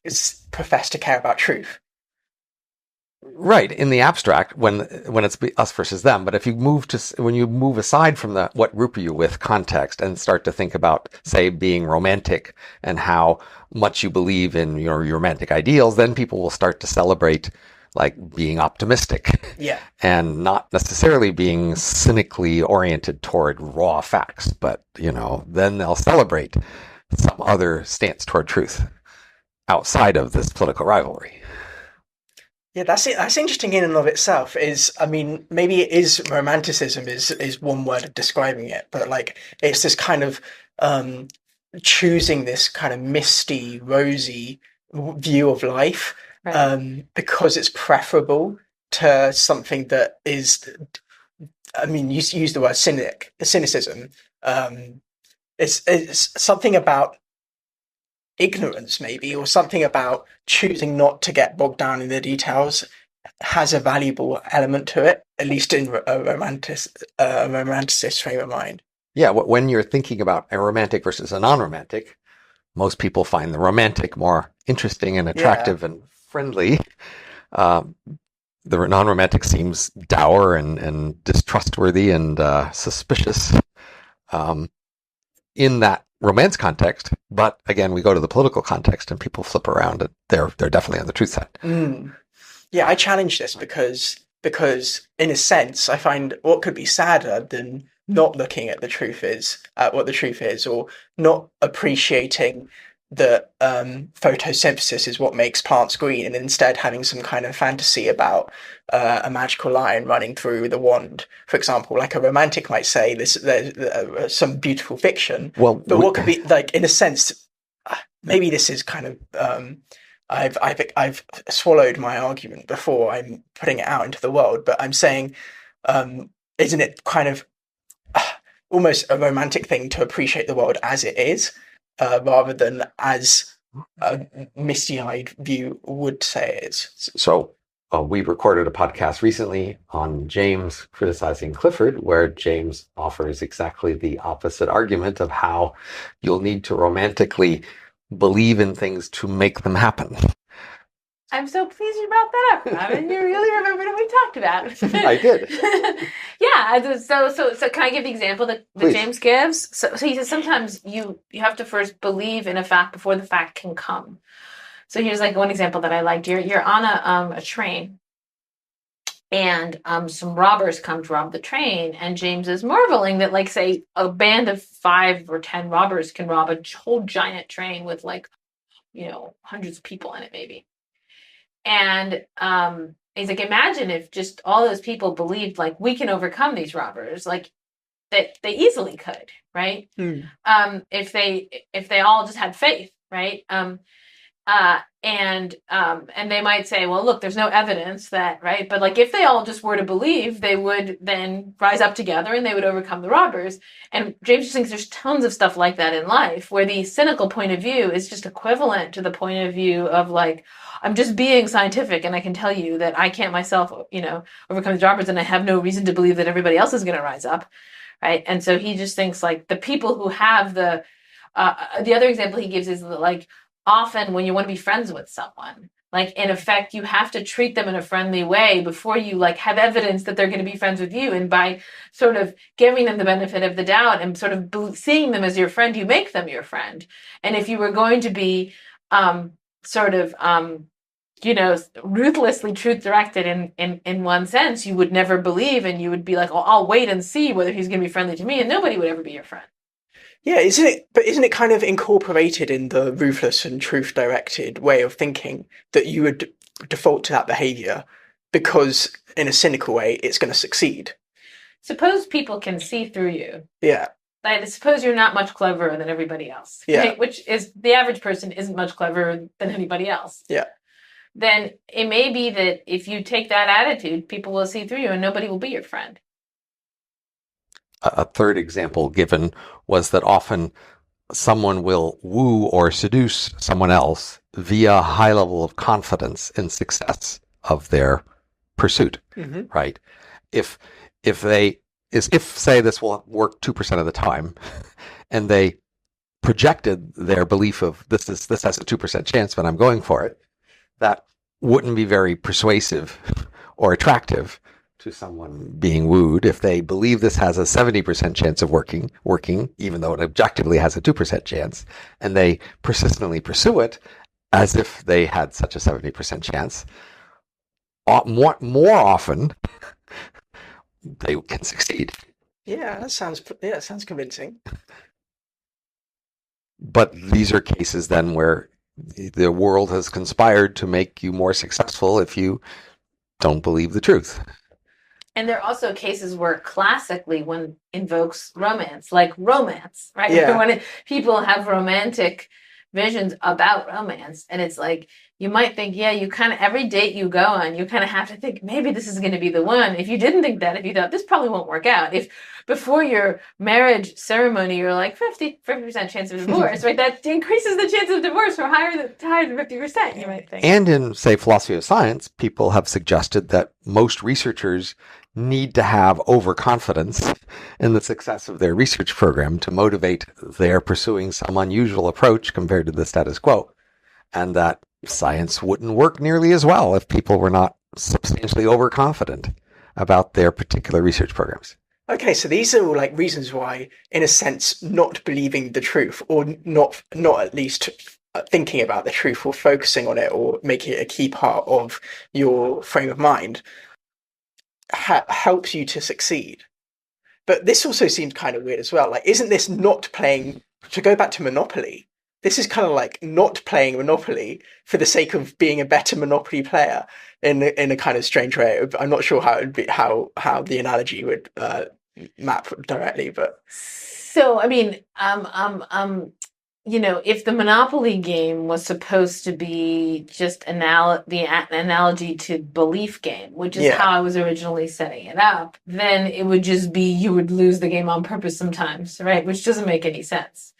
profess to care about truth. Right, in the abstract, when it's us versus them. But if you when you move aside from the what group are you with context and start to think about, say, being romantic and how much you believe in your romantic ideals, then people will start to celebrate like being optimistic. Yeah. And not necessarily being cynically oriented toward raw facts, but then they'll celebrate some other stance toward truth outside of this political rivalry. Yeah, that's it. That's interesting in and of itself. Maybe it is romanticism is one word of describing it, but like it's this kind of choosing this kind of misty, rosy view of life, right, because it's preferable to something that is. You use the word cynicism. It's something about ignorance, maybe, or something about choosing not to get bogged down in the details has a valuable element to it, at least in a romanticist frame of mind. Yeah, when you're thinking about a romantic versus a non-romantic, most people find the romantic more interesting and attractive and friendly. The non-romantic seems dour and distrustworthy and suspicious in that romance context, but again, we go to the political context and people flip around and they're definitely on the truth side. Yeah, I challenge this because in a sense, I find what could be sadder than not looking at what the truth is, or not appreciating that photosynthesis is what makes plants green, and instead having some kind of fantasy about a magical line running through the wand, for example. Like a romantic might say, there's some beautiful fiction. But what could be, like, in a sense, maybe this is kind of I've swallowed my argument before I'm putting it out into the world, but I'm saying, isn't it kind of almost a romantic thing to appreciate the world as it is? Rather than as a misty-eyed view would say it is. So we recorded a podcast recently on James criticizing Clifford, where James offers exactly the opposite argument of how you'll need to romantically believe in things to make them happen. I'm so pleased you brought that up, Robin. You really remembered what we talked about. I did. Yeah. So can I give the example that James gives? So he says sometimes you have to first believe in a fact before the fact can come. So here's like one example that I liked. You're on a train, and some robbers come to rob the train, and James is marveling that, like, say a band of 5 or 10 robbers can rob a whole giant train with hundreds of people in it, maybe. And he's like, imagine if just all those people believed, like, we can overcome these robbers, like that they easily could, right? If they all just had faith, right? And they might say, well, look, there's no evidence that, right? But like, if they all just were to believe, they would then rise up together and they would overcome the robbers. And James just thinks there's tons of stuff like that in life, where the cynical point of view is just equivalent to the point of view of, like, I'm just being scientific and I can tell you that I can't myself, overcome the robbers, and I have no reason to believe that everybody else is going to rise up, right? And so he just thinks, like, the people who have the other example he gives is that, like, often when you want to be friends with someone, Like, in effect, you have to treat them in a friendly way before you like have evidence that they're going to be friends with you. And by sort of giving them the benefit of the doubt and sort of seeing them as your friend, you make them your friend. And if you were going to be sort of ruthlessly truth directed in one sense, you would never believe, and you would be like, oh, I'll wait and see whether he's going to be friendly to me, and nobody would ever be your friend. Yeah, isn't it kind of incorporated in the ruthless and truth directed way of thinking that you would default to that behavior because in a cynical way it's going to succeed? Suppose people can see through you. Yeah. Like, suppose you're not much cleverer than everybody else. Yeah. Right? Which is, the average person isn't much cleverer than anybody else. Yeah. Then it may be that if you take that attitude, people will see through you and nobody will be your friend. A third example given was that often someone will woo or seduce someone else via a high level of confidence in success of their pursuit, right? If say this will work 2% of the time, and they projected their belief of this has a 2% chance, but I'm going for it, that wouldn't be very persuasive or attractive to someone being wooed. If they believe this has a 70% chance of working, even though it objectively has a 2% chance, and they persistently pursue it as if they had such a 70% chance, more often they can succeed. Yeah, that sounds convincing. But these are cases then where the world has conspired to make you more successful if you don't believe the truth. And there are also cases where classically one invokes romance, like romance, right? Yeah. When people have romantic visions about romance, and it's like, you might think, yeah, you kind of, every date you go on, you kind of have to think, maybe this is going to be the one. If you didn't think that, if you thought, this probably won't work out. If before your marriage ceremony, you're like 50% chance of divorce, right? That increases the chance of divorce from higher than 50%, you might think. And in, say, philosophy of science, people have suggested that most researchers need to have overconfidence in the success of their research program to motivate their pursuing some unusual approach compared to the status quo. And that science wouldn't work nearly as well if people were not substantially overconfident about their particular research programs. Okay, so these are all like reasons why, in a sense, not believing the truth, or not at least thinking about the truth or focusing on it or making it a key part of your frame of mind, helps you to succeed. But this also seems kind of weird as well. Like, isn't this not playing, to go back to Monopoly, this is kind of like not playing Monopoly for the sake of being a better Monopoly player in a kind of strange way. I'm not sure how it would be, how the analogy would map directly, but so I mean, if the Monopoly game was supposed to be just the analogy to belief game, which is how I was originally setting it up, then it would just be you would lose the game on purpose sometimes, right? Which doesn't make any sense.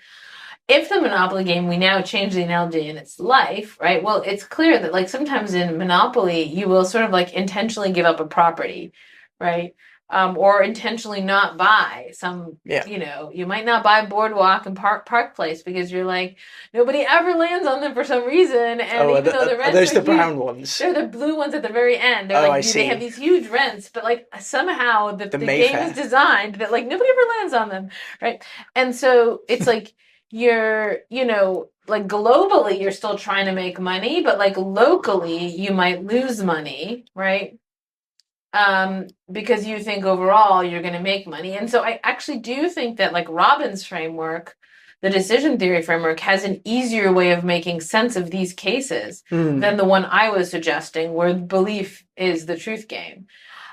If the Monopoly game, we now change the analogy in its life, right? Well, it's clear that like sometimes in Monopoly, you will sort of like intentionally give up a property, right? Or intentionally not buy some, you might not buy Boardwalk and Park Place because you're like, nobody ever lands on them for some reason. And even though the rents are those the huge, brown ones? They're the blue ones at the very end. They're I see. They have these huge rents, but like somehow the game Mayfair is designed that like nobody ever lands on them, right? And so it's like you're, like globally you're still trying to make money, but like locally you might lose money, right? Because you think overall you're going to make money. And so I actually do think that like Robin's framework, the decision theory framework, has an easier way of making sense of these cases than the one I was suggesting, where belief is the truth game.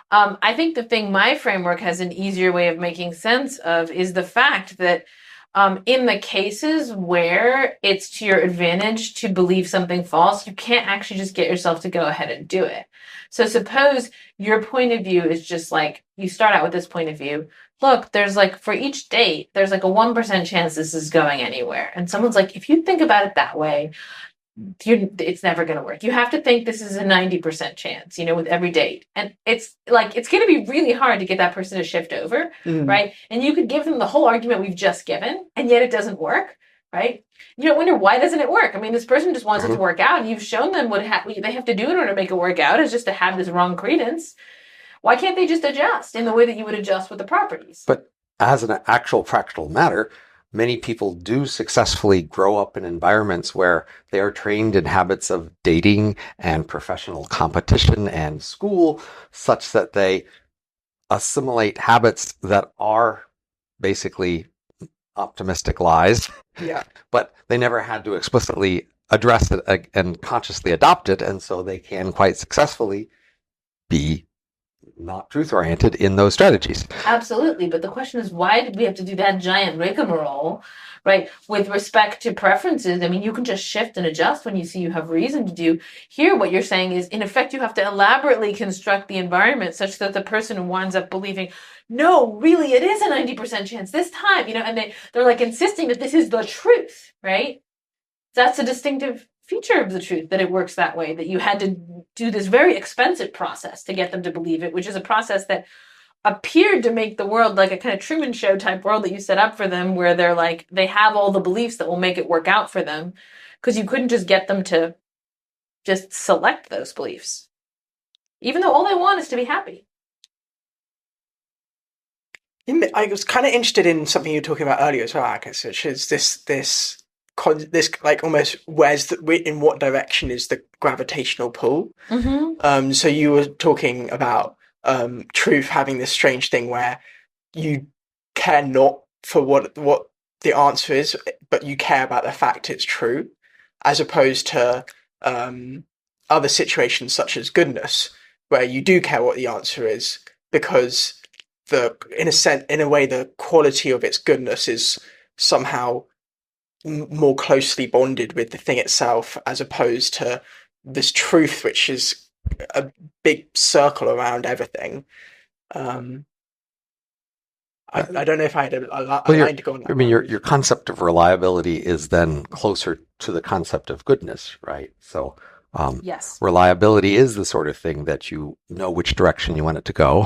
I think the thing my framework has an easier way of making sense of is the fact that in the cases where it's to your advantage to believe something false, you can't actually just get yourself to go ahead and do it. So suppose your point of view is just like, you start out with this point of view. Look, there's like, for each date, there's like a 1% chance this is going anywhere. And someone's like, if you think about it that way, it's never going to work. You have to think this is a 90% chance, with every date. And it's like, it's going to be really hard to get that person to shift over, right? And you could give them the whole argument we've just given, and yet it doesn't work, right? You don't wonder, why doesn't it work? I mean, this person just wants it to work out, and you've shown them what they have to do in order to make it work out is just to have this wrong credence. Why can't they just adjust in the way that you would adjust with the properties? But as an actual practical matter, many people do successfully grow up in environments where they are trained in habits of dating and professional competition and school, such that they assimilate habits that are basically optimistic lies. Yeah. But they never had to explicitly address it and consciously adopt it, and so they can quite successfully be not truth-oriented in those strategies. Absolutely, but the question is, why did we have to do that giant rigmarole, right, with respect to preferences? I mean, you can just shift and adjust when you see you have reason to do. Here, what you're saying is, in effect, you have to elaborately construct the environment such that the person winds up believing, no, really, it is a 90% chance this time, and they're like insisting that this is the truth, right? That's a distinctive feature of the truth, that it works that way, that you had to do this very expensive process to get them to believe it, which is a process that appeared to make the world like a kind of Truman Show type world that you set up for them, where they're like, they have all the beliefs that will make it work out for them, because you couldn't just get them to just select those beliefs, even though all they want is to be happy. I was kind of interested in something you were talking about earlier as well, Agnes, which is this like almost in what direction is the gravitational pull. Mm-hmm. So you were talking about truth having this strange thing where you care not for what the answer is, but you care about the fact it's true, as opposed to other situations such as goodness, where you do care what the answer is because in a way the quality of its goodness is somehow more closely bonded with the thing itself, as opposed to this truth, which is a big circle around everything. I don't know if I had a line to go on that. I mean, your concept of reliability is then closer to the concept of goodness, right? So yes, reliability is the sort of thing that you know which direction you want it to go.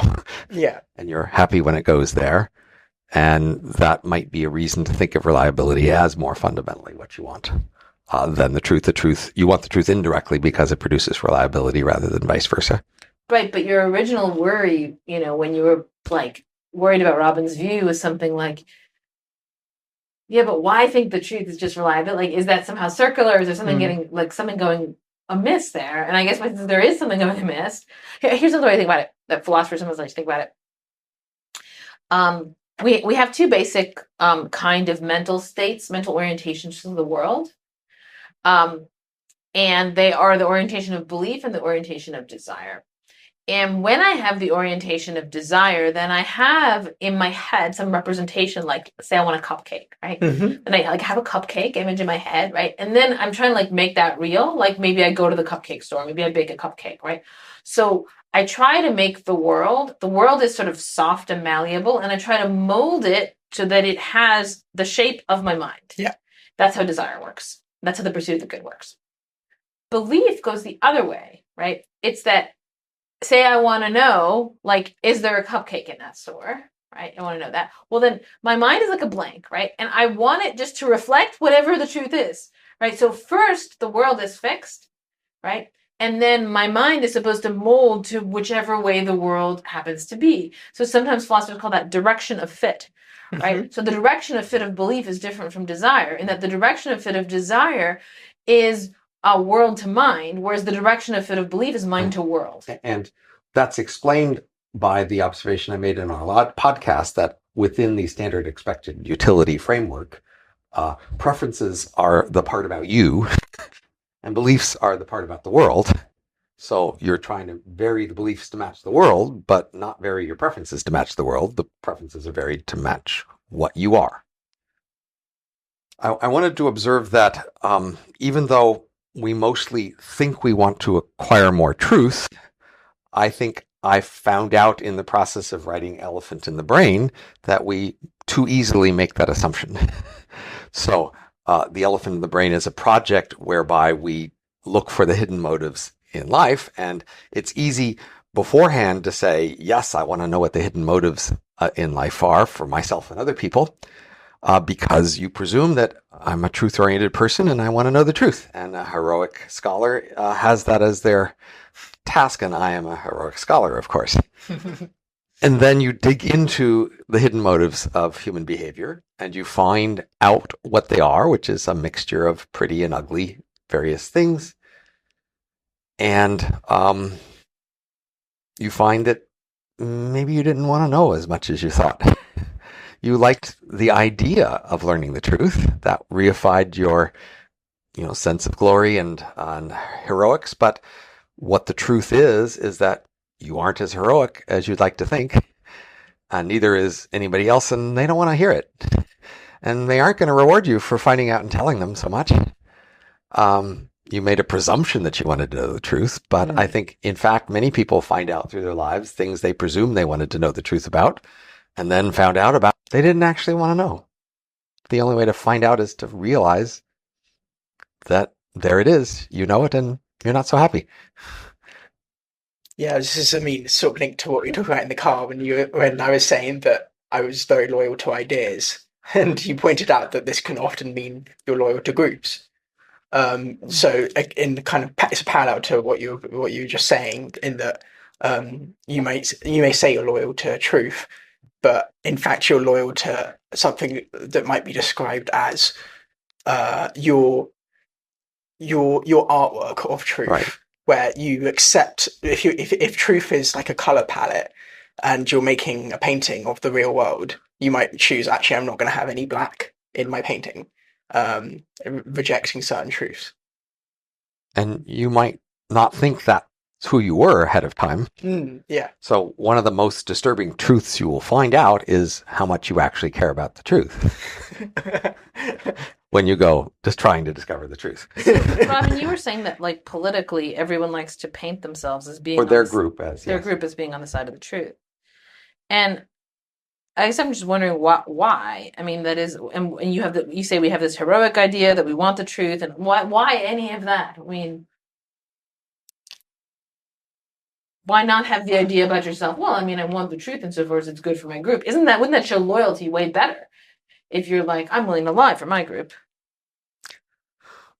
Yeah. And you're happy when it goes there. And that might be a reason to think of reliability as more fundamentally what you want than the truth. The truth, you want the truth indirectly because it produces reliability rather than vice versa. Right, but your original worry, when you were like worried about Robin's view, was something like, yeah, but why think the truth is just reliability? Like, is that somehow circular? Is there something something going amiss there? And I guess since there is something going amiss, here's another way to think about it, that philosophers sometimes like to think about it. We have two basic kind of mental states, mental orientations to the world. And they are the orientation of belief and the orientation of desire. And when I have the orientation of desire, then I have in my head some representation, like, say I want a cupcake, right? Mm-hmm. And I have a cupcake image in my head, right? And then I'm trying to make that real. Like, maybe I go to the cupcake store, maybe I bake a cupcake, right? So I try to make the world is sort of soft and malleable, and I try to mold it so that it has the shape of my mind. Yeah. That's how desire works. That's how the pursuit of the good works. Belief goes the other way, right? It's that, say I want to know, is there a cupcake in that store, right? I want to know that. Well, then my mind is like a blank, right? And I want it just to reflect whatever the truth is, right? So first, the world is fixed, right? And then my mind is supposed to mold to whichever way the world happens to be. So sometimes philosophers call that direction of fit, right? Mm-hmm. So the direction of fit of belief is different from desire, in that the direction of fit of desire is a world to mind, whereas the direction of fit of belief is mind to world. And that's explained by the observation I made in our podcast that within the standard expected utility framework, preferences are the part about you and beliefs are the part about the world. So you're trying to vary the beliefs to match the world, but not vary your preferences to match the world. The preferences are varied to match what you are. I wanted to observe that even though we mostly think we want to acquire more truth, I think I found out in the process of writing Elephant in the Brain that we too easily make that assumption. So the Elephant in the Brain is a project whereby we look for the hidden motives in life, and it's easy beforehand to say, yes, I want to know what the hidden motives in life are for myself and other people, because you presume that I'm a truth-oriented person and I want to know the truth. And a heroic scholar has that as their task, and I am a heroic scholar, of course. And then you dig into the hidden motives of human behavior and you find out what they are, which is a mixture of pretty and ugly various things. And you find that maybe you didn't want to know as much as you thought. You liked the idea of learning the truth. That reified your sense of glory and heroics. But what the truth is that you aren't as heroic as you'd like to think. And neither is anybody else, and they don't want to hear it. And they aren't going to reward you for finding out and telling them so much. You made a presumption that you wanted to know the truth, but I think, in fact, many people find out through their lives things they presumed they wanted to know the truth about, and then found out about they didn't actually want to know. The only way to find out is to realize that there it is. You know it, and you're not so happy. Yeah, this is, sort of linked to what we were talking about in the car when I was saying that I was very loyal to ideas, and you pointed out that this can often mean you're loyal to groups. So it's a parallel to what you were just saying, in that you may say you're loyal to truth, but in fact you're loyal to something that might be described as your artwork of truth. Right. Where you accept, if truth is like a color palette and you're making a painting of the real world, you might choose, actually, I'm not going to have any black in my painting, rejecting certain truths. And you might not think that's who you were ahead of time. Yeah. So one of the most disturbing truths you will find out is how much you actually care about the truth. When you go just trying to discover the truth. Robin, you were saying that, like, politically, everyone likes to paint themselves as being, or their group as being on the side of the truth. And I guess I'm just wondering why. I mean, that is, and you say we have this heroic idea that we want the truth, and why any of that? I mean, why not have the idea about yourself? Well, I mean, I want the truth insofar as it's good for my group. Wouldn't that show loyalty way better? If you're like, I'm willing to lie for my group.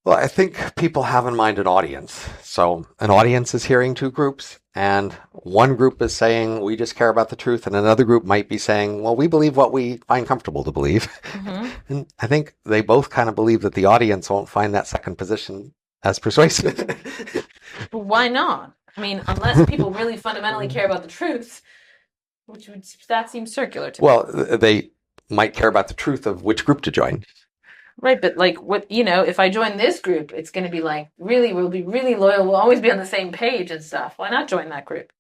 Well, I think people have in mind an audience. So an audience is hearing two groups, and one group is saying, we just care about the truth, and another group might be saying, well, we believe what we find comfortable to believe. Mm-hmm. And I think they both kind of believe that the audience won't find that second position as persuasive. Why not? I mean, unless people really fundamentally care about the truth, that seems circular to me. Well, they might care about the truth of which group to join. Right, but like, if I join this group, it's going to be like, really, we'll be really loyal, we'll always be on the same page and stuff. Why not join that group?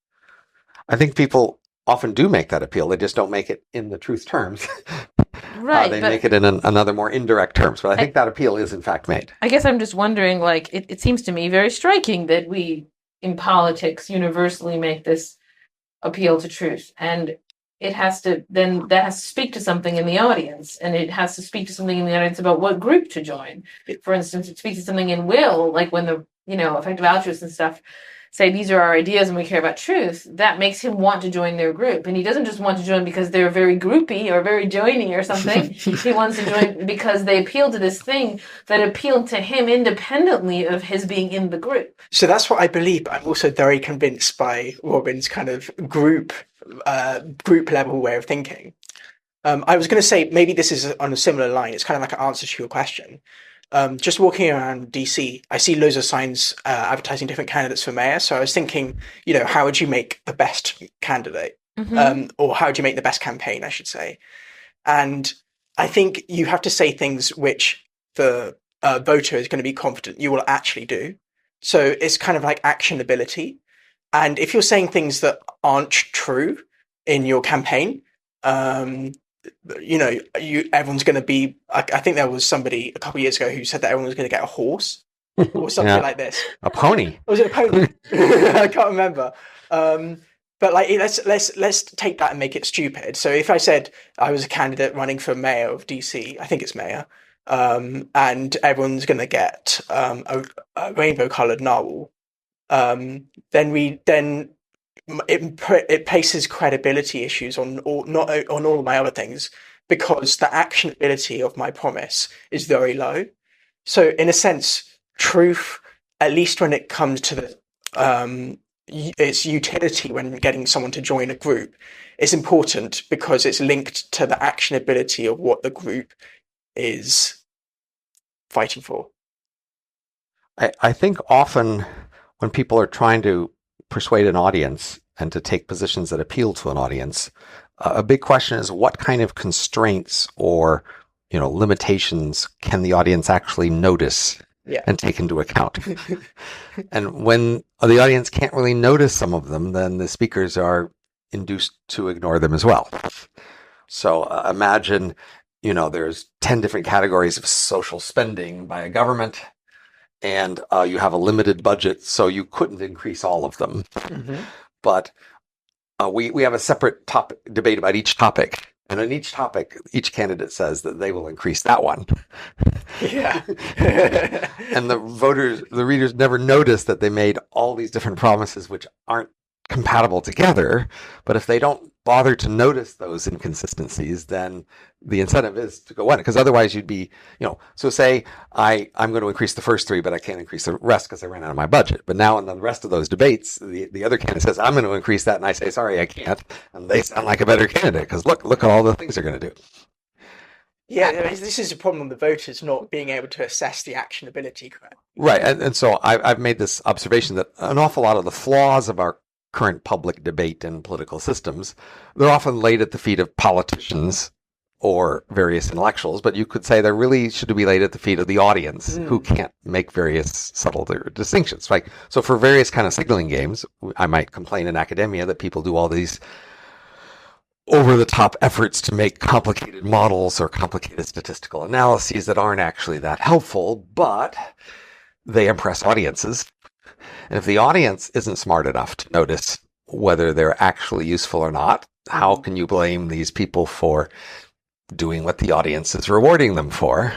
I think people often do make that appeal. They just don't make it in the truth terms. Right. They make it in another more indirect terms. But I think that appeal is in fact made. I guess I'm just wondering, like, it seems to me very striking that we, in politics, universally make this appeal to truth. And that has to speak to something in the audience, and it has to speak to something in the audience about what group to join. For instance, it speaks to something in will, like when the effective altruists and stuff say these are our ideas and we care about truth. That makes him want to join their group, and he doesn't just want to join because they're very groupy or very joiny or something. He wants to join because they appeal to this thing that appealed to him independently of his being in the group. So that's what I believe. I'm also very convinced by Robin's kind of group level way of thinking. I was going to say, maybe this is on a similar line. It's kind of like an answer to your question. Just walking around DC, I see loads of signs advertising different candidates for mayor. So I was thinking, how would you make the best candidate? Mm-hmm. Or how would you make the best campaign, I should say. And I think you have to say things which the voter is going to be confident you will actually do. So it's kind of like actionability. And if you're saying things that aren't true in your campaign, everyone's going to be. I think there was somebody a couple of years ago who said that everyone was going to get a horse or something like this. A pony? Was it a pony? I can't remember. But like, let's take that and make it stupid. So if I said I was a candidate running for mayor of DC, I think it's mayor, and everyone's going to get a rainbow-colored narwhal. Then it places credibility issues on all my other things, because the actionability of my promise is very low. So in a sense, truth, at least when it comes to its utility when getting someone to join a group, is important because it's linked to the actionability of what the group is fighting for. I think often when people are trying to persuade an audience and to take positions that appeal to an audience, a big question is what kind of constraints or limitations can the audience actually notice and take into account? And when the audience can't really notice some of them, then the speakers are induced to ignore them as well. So imagine, there's 10 different categories of social spending by a government, and you have a limited budget, so you couldn't increase all of them. Mm-hmm. But we have a separate debate about each topic. And on each topic, each candidate says that they will increase that one. Yeah. And the readers never notice that they made all these different promises which aren't compatible together. But if they don't bother to notice those inconsistencies, then the incentive is to go on. Because otherwise you'd be, so say I'm going to increase the first three, but I can't increase the rest because I ran out of my budget. But now in the rest of those debates, the other candidate says, I'm going to increase that. And I say, sorry, I can't. And they sound like a better candidate because look at all the things they're going to do. Yeah, this is a problem with the voters not being able to assess the actionability. Right. And so I've made this observation that an awful lot of the flaws of our current public debate and political systems, they're often laid at the feet of politicians or various intellectuals, but you could say they really should be laid at the feet of the audience who can't make various subtle distinctions. Right? So for various kind of signaling games, I might complain in academia that people do all these over-the-top efforts to make complicated models or complicated statistical analyses that aren't actually that helpful, but they impress audiences. And if the audience isn't smart enough to notice whether they're actually useful or not, how can you blame these people for doing what the audience is rewarding them for?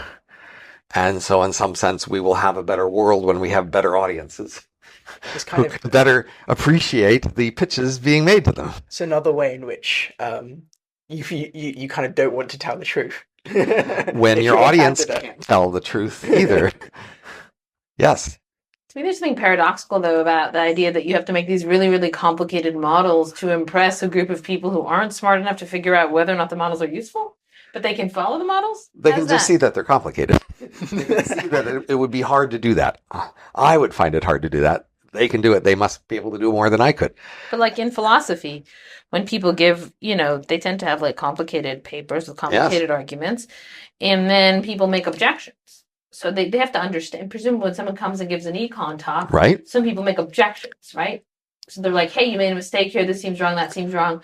And so in some sense, we will have a better world when we have better audiences who can better appreciate the pitches being made to them. It's another way in which you kind of don't want to tell the truth. When your audience can't tell the truth either. Yes. To me, there's something paradoxical, though, about the idea that you have to make these really, really complicated models to impress a group of people who aren't smart enough to figure out whether or not the models are useful, but they can follow the models? They can just see that they're complicated. They can see that it would be hard to do that. I would find it hard to do that. They can do it. They must be able to do more than I could. But like in philosophy, when people give, they tend to have like complicated papers with complicated arguments, and then people make objections. So they have to understand, presumably when someone comes and gives an econ talk, right? Some people make objections, right? So they're like, hey, you made a mistake here. This seems wrong. That seems wrong.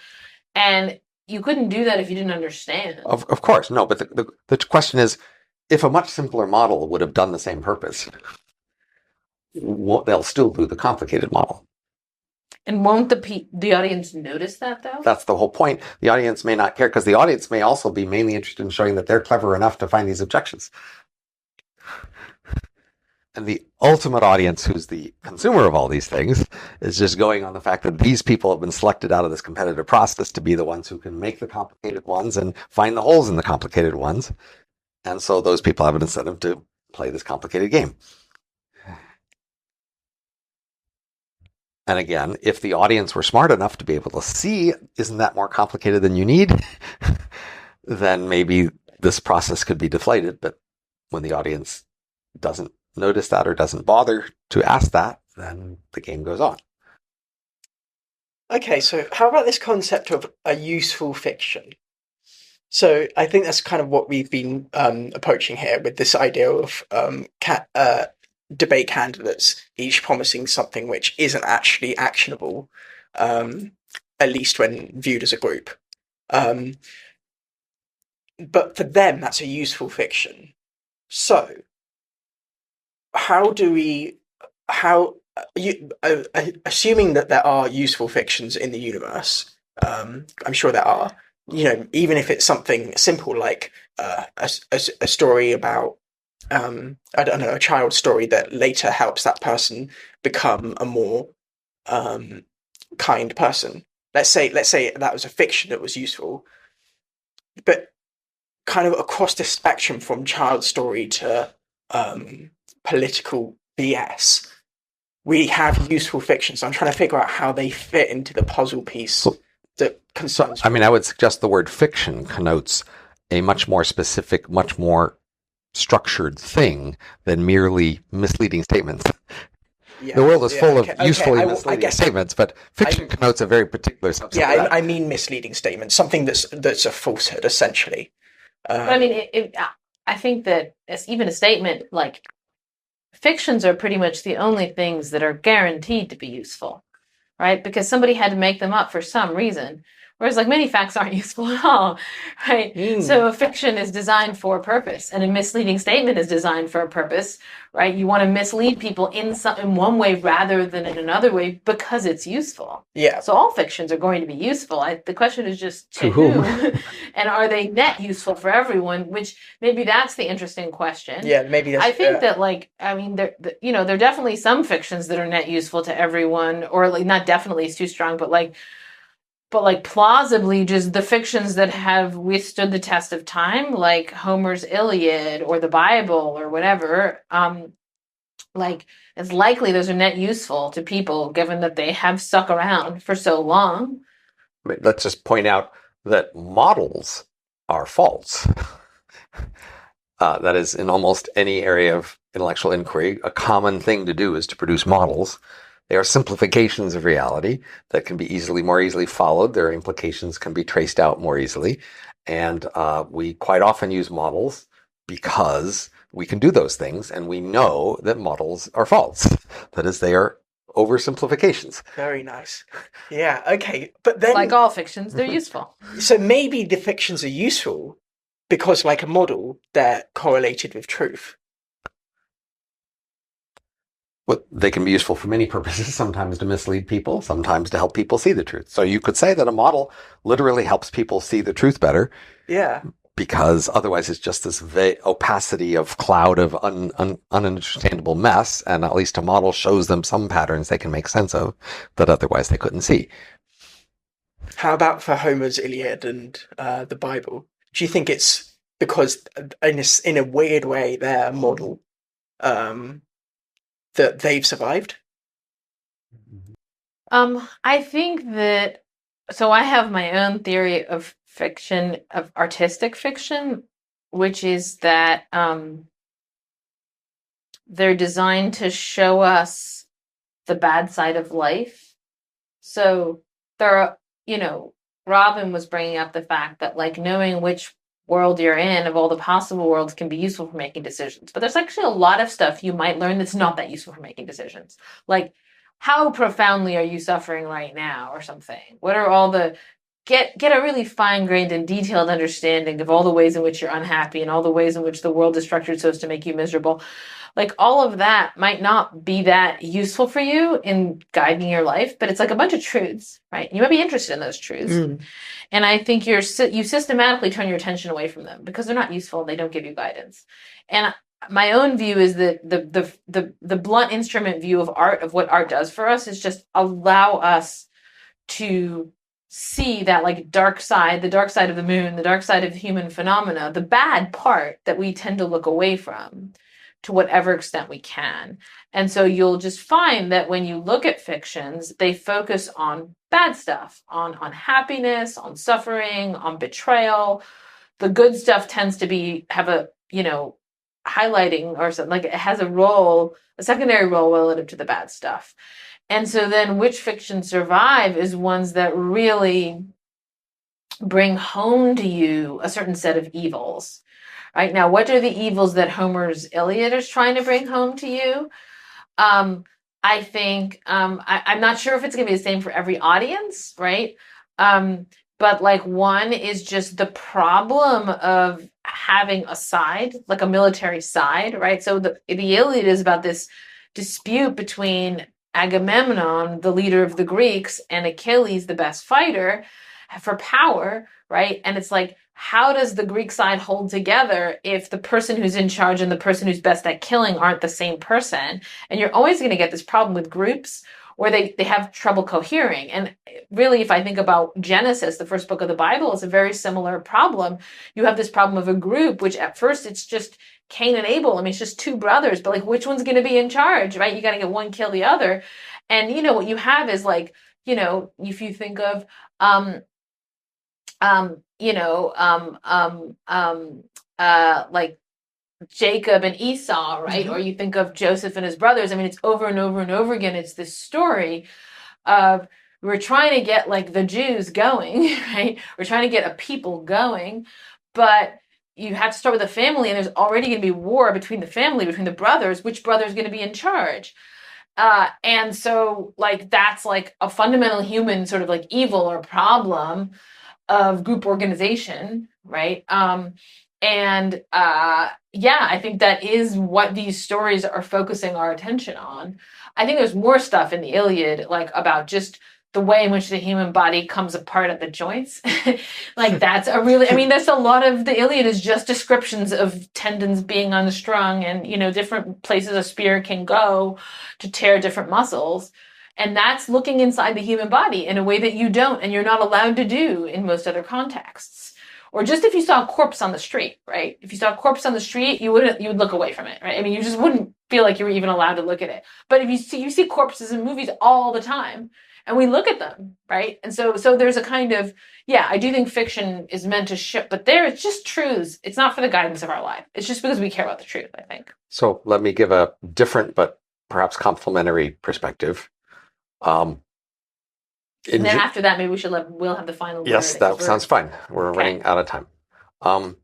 And you couldn't do that if you didn't understand. Of course. No, but the question is, if a much simpler model would have done the same purpose, they'll still do the complicated model. And won't the audience notice that, though? That's the whole point. The audience may not care because the audience may also be mainly interested in showing that they're clever enough to find these objections. And the ultimate audience, who's the consumer of all these things, is just going on the fact that these people have been selected out of this competitive process to be the ones who can make the complicated ones and find the holes in the complicated ones. And so those people have an incentive to play this complicated game. And again, if the audience were smart enough to be able to see, isn't that more complicated than you need? Then maybe this process could be deflated. But when the audience doesn't notice that or doesn't bother to ask that, then the game goes on. Okay, so how about this concept of a useful fiction? So I think that's kind of what we've been approaching here with this idea of debate candidates each promising something which isn't actually actionable, at least when viewed as a group. But for them, that's a useful fiction. So assuming that there are useful fictions in the universe, I'm sure there are, even if it's something simple like a story about, I don't know, a child's story that later helps that person become a more kind person. Let's say that was a fiction that was useful. But kind of across the spectrum from child story to political BS, we have useful fiction. So I'm trying to figure out how they fit into the puzzle piece that concerns. I mean, I would suggest the word fiction connotes a much more specific, much more structured thing than merely misleading statements. Yeah, the world is full of okay, usefully misleading statements, but fiction connotes a very particular subset. Yeah, I mean misleading statements, something that's a falsehood, essentially. But I mean, I think that even a statement like fictions are pretty much the only things that are guaranteed to be useful, right? Because somebody had to make them up for some reason. Whereas like many facts aren't useful at all, right? So a fiction is designed for a purpose, and a misleading statement is designed for a purpose, right? You want to mislead people in one way rather than in another way because it's useful. Yeah. So all fictions are going to be useful. The question is just to whom, and are they net useful for everyone? Which maybe that's the interesting question. Yeah, maybe that's. I think that there are definitely some fictions that are net useful to everyone, or like not definitely is too strong, but plausibly just the fictions that have withstood the test of time, like Homer's Iliad or the Bible or whatever, it's likely those are net useful to people given that they have stuck around for so long. Let's just point out that models are false. That is, in almost any area of intellectual inquiry, a common thing to do is to produce models. They are simplifications of reality that can be more easily followed. Their implications can be traced out more easily. And we quite often use models because we can do those things, and we know that models are false. That is, they are oversimplifications. Very nice. Yeah, okay. But then, like all fictions, they're useful. So maybe the fictions are useful because, like a model, they're correlated with truth. Well, they can be useful for many purposes, sometimes to mislead people, sometimes to help people see the truth. So you could say that a model literally helps people see the truth better. Yeah. Because otherwise it's just this opacity of cloud of ununderstandable mess, and at least a model shows them some patterns they can make sense of that otherwise they couldn't see. How about for Homer's Iliad and the Bible? Do you think it's because in a weird way they're a model that they've survived? I think that, so I have my own theory of fiction, of artistic fiction, which is that they're designed to show us the bad side of life. So there are, Robin was bringing up the fact that like knowing which world you're in of all the possible worlds can be useful for making decisions. But there's actually a lot of stuff you might learn that's not that useful for making decisions. Like, how profoundly are you suffering right now or something? What are all the... Get a really fine-grained and detailed understanding of all the ways in which you're unhappy and all the ways in which the world is structured so as to make you miserable. Like, all of that might not be that useful for you in guiding your life, but it's like a bunch of truths, right? You might be interested in those truths. And I think you systematically turn your attention away from them because they're not useful and they don't give you guidance. And my own view is that the blunt instrument view of art, of what art does for us, is just allow us to see that like dark side, the dark side of the moon, the dark side of human phenomena, the bad part that we tend to look away from to whatever extent we can. And so you'll just find that when you look at fictions, they focus on bad stuff, on happiness, on suffering, on betrayal. The good stuff tends to have a, highlighting or something, like it has a secondary role relative to the bad stuff. And so then which fictions survive is ones that really bring home to you a certain set of evils. Right? Now, what are the evils that Homer's Iliad is trying to bring home to you? I think, I'm not sure if it's going to be the same for every audience, right? But like one is just the problem of having a side, like a military side, right? So the Iliad is about this dispute between Agamemnon, the leader of the Greeks, and Achilles, the best fighter, for power, right? And it's like, how does the Greek side hold together if the person who's in charge and the person who's best at killing aren't the same person? And you're always going to get this problem with groups or they have trouble cohering. And really, if I think about Genesis, the first book of the Bible, it's a very similar problem. You have this problem of a group, which at first it's just Cain and Abel. I mean, it's just two brothers, but like, which one's going to be in charge, right? You got to get one, kill the other. And, you know, what you have is like, you know, if you think of, like Jacob and Esau, right? Or you think of Joseph and his brothers. I mean, it's over and over and over again. It's this story of we're trying to get like the Jews going, right? We're trying to get a people going, but you have to start with the family, and there's already going to be war between the family, between the brothers. Which brother is going to be in charge? And so like that's like a fundamental human sort of like evil or problem of group organization, right? I think that is what these stories are focusing our attention on. I think there's more stuff in the Iliad, like about just the way in which the human body comes apart at the joints. Like that's that's a lot of the Iliad is just descriptions of tendons being unstrung and, you know, different places a spear can go to tear different muscles. And that's looking inside the human body in a way that you don't, and you're not allowed to do in most other contexts. Or just if you saw a corpse on the street, right? If you saw a corpse on the street, you would look away from it, right? I mean, you just wouldn't feel like you were even allowed to look at it. But if you see corpses in movies all the time, and we look at them, right? And so there's a kind of, I do think fiction is meant to shift, but there it's just truths. It's not for the guidance of our life. It's just because we care about the truth, I think. So let me give a different but perhaps complementary perspective. And then after that, maybe we'll have the final word. Yes, that sounds fine. We're running out of time.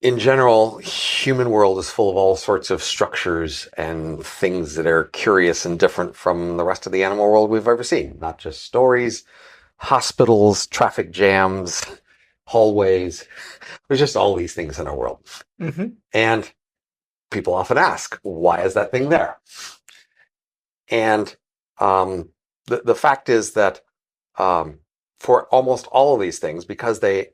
In general, human world is full of all sorts of structures and things that are curious and different from the rest of the animal world we've ever seen. Not just stories, hospitals, traffic jams, hallways. There's just all these things in our world. Mm-hmm. And people often ask, why is that thing there? And the fact is that for almost all of these things, because they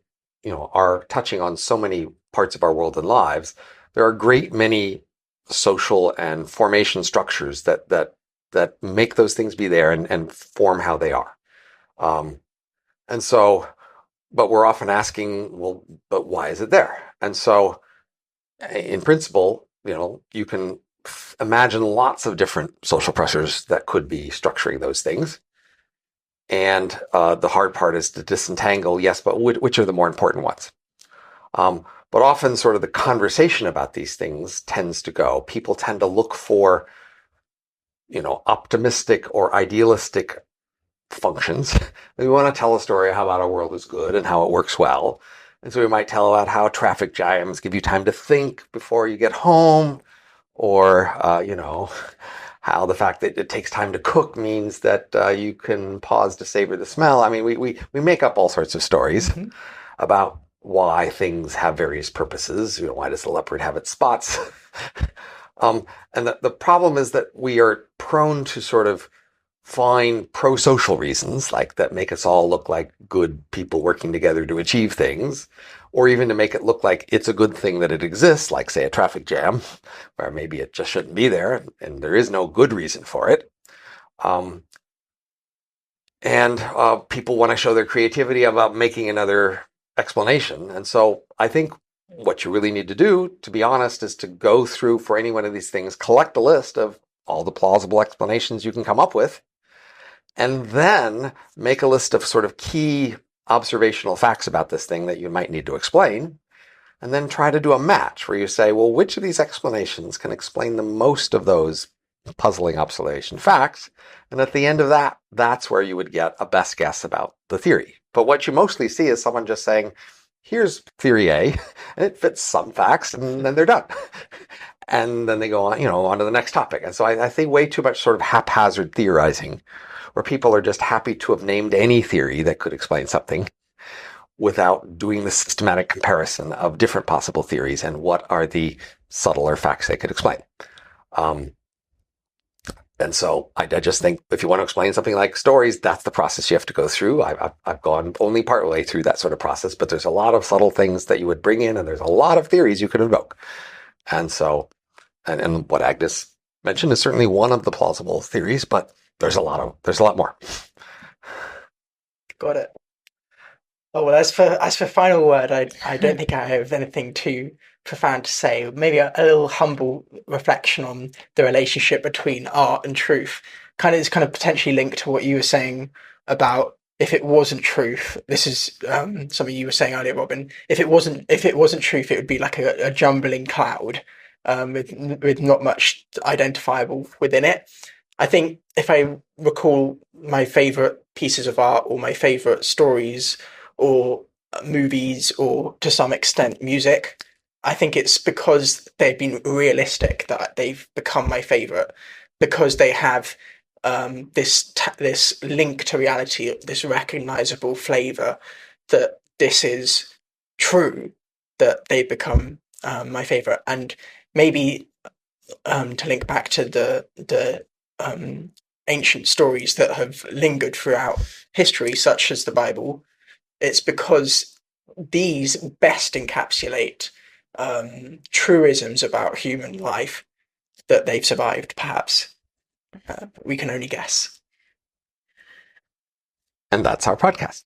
are touching on so many parts of our world and lives, there are a great many social and formation structures that make those things be there and form how they are. And so, but we're often asking, well, but why is it there? And so, in principle, you can imagine lots of different social pressures that could be structuring those things. And the hard part is to disentangle, yes, but which are the more important ones? But often sort of the conversation about these things tends to go, people tend to look for, optimistic or idealistic functions. We want to tell a story how about our world is good and how it works well. And so we might tell about how traffic jams give you time to think before you get home, or, how the fact that it takes time to cook means that you can pause to savor the smell. I mean, we make up all sorts of stories about why things have various purposes. Why does the leopard have its spots? And the problem is that we are prone to sort of find pro-social reasons, like that make us all look like good people working together to achieve things, or even to make it look like it's a good thing that it exists, like, say, a traffic jam, where maybe it just shouldn't be there, and there is no good reason for it. And people want to show their creativity about making another explanation. And so I think what you really need to do, to be honest, is to go through for any one of these things, collect a list of all the plausible explanations you can come up with, and then make a list of sort of key observational facts about this thing that you might need to explain, and then try to do a match where you say, well, which of these explanations can explain the most of those puzzling observation facts? And at the end of that, that's where you would get a best guess about the theory. But what you mostly see is someone just saying, here's theory A, and it fits some facts, and then they're done. And then they go on, on to the next topic. And so I think way too much sort of haphazard theorizing, where people are just happy to have named any theory that could explain something without doing the systematic comparison of different possible theories and what are the subtler facts they could explain. And so I just think if you want to explain something like stories, that's the process you have to go through. I've gone only part way through that sort of process, but there's a lot of subtle things that you would bring in, and there's a lot of theories you could invoke. And so, and what Agnes mentioned is certainly one of the plausible theories, but there's a lot more. Got it. Oh well, as for final word, I don't think I have anything too profound to say. Maybe a little humble reflection on the relationship between art and truth. It's kind of potentially linked to what you were saying about if it wasn't truth. This is something you were saying earlier, Robin. If it wasn't truth, it would be like a jumbling cloud with not much identifiable within it. I think if I recall my favorite pieces of art or my favorite stories or movies or to some extent music, I think it's because they've been realistic that they've become my favorite, because they have this link to reality, this recognizable flavor that this is true, that they become my favorite. And maybe to link back to the ancient stories that have lingered throughout history, such as the Bible, it's because these best encapsulate truisms about human life that they've survived, perhaps. We can only guess. And that's our podcast.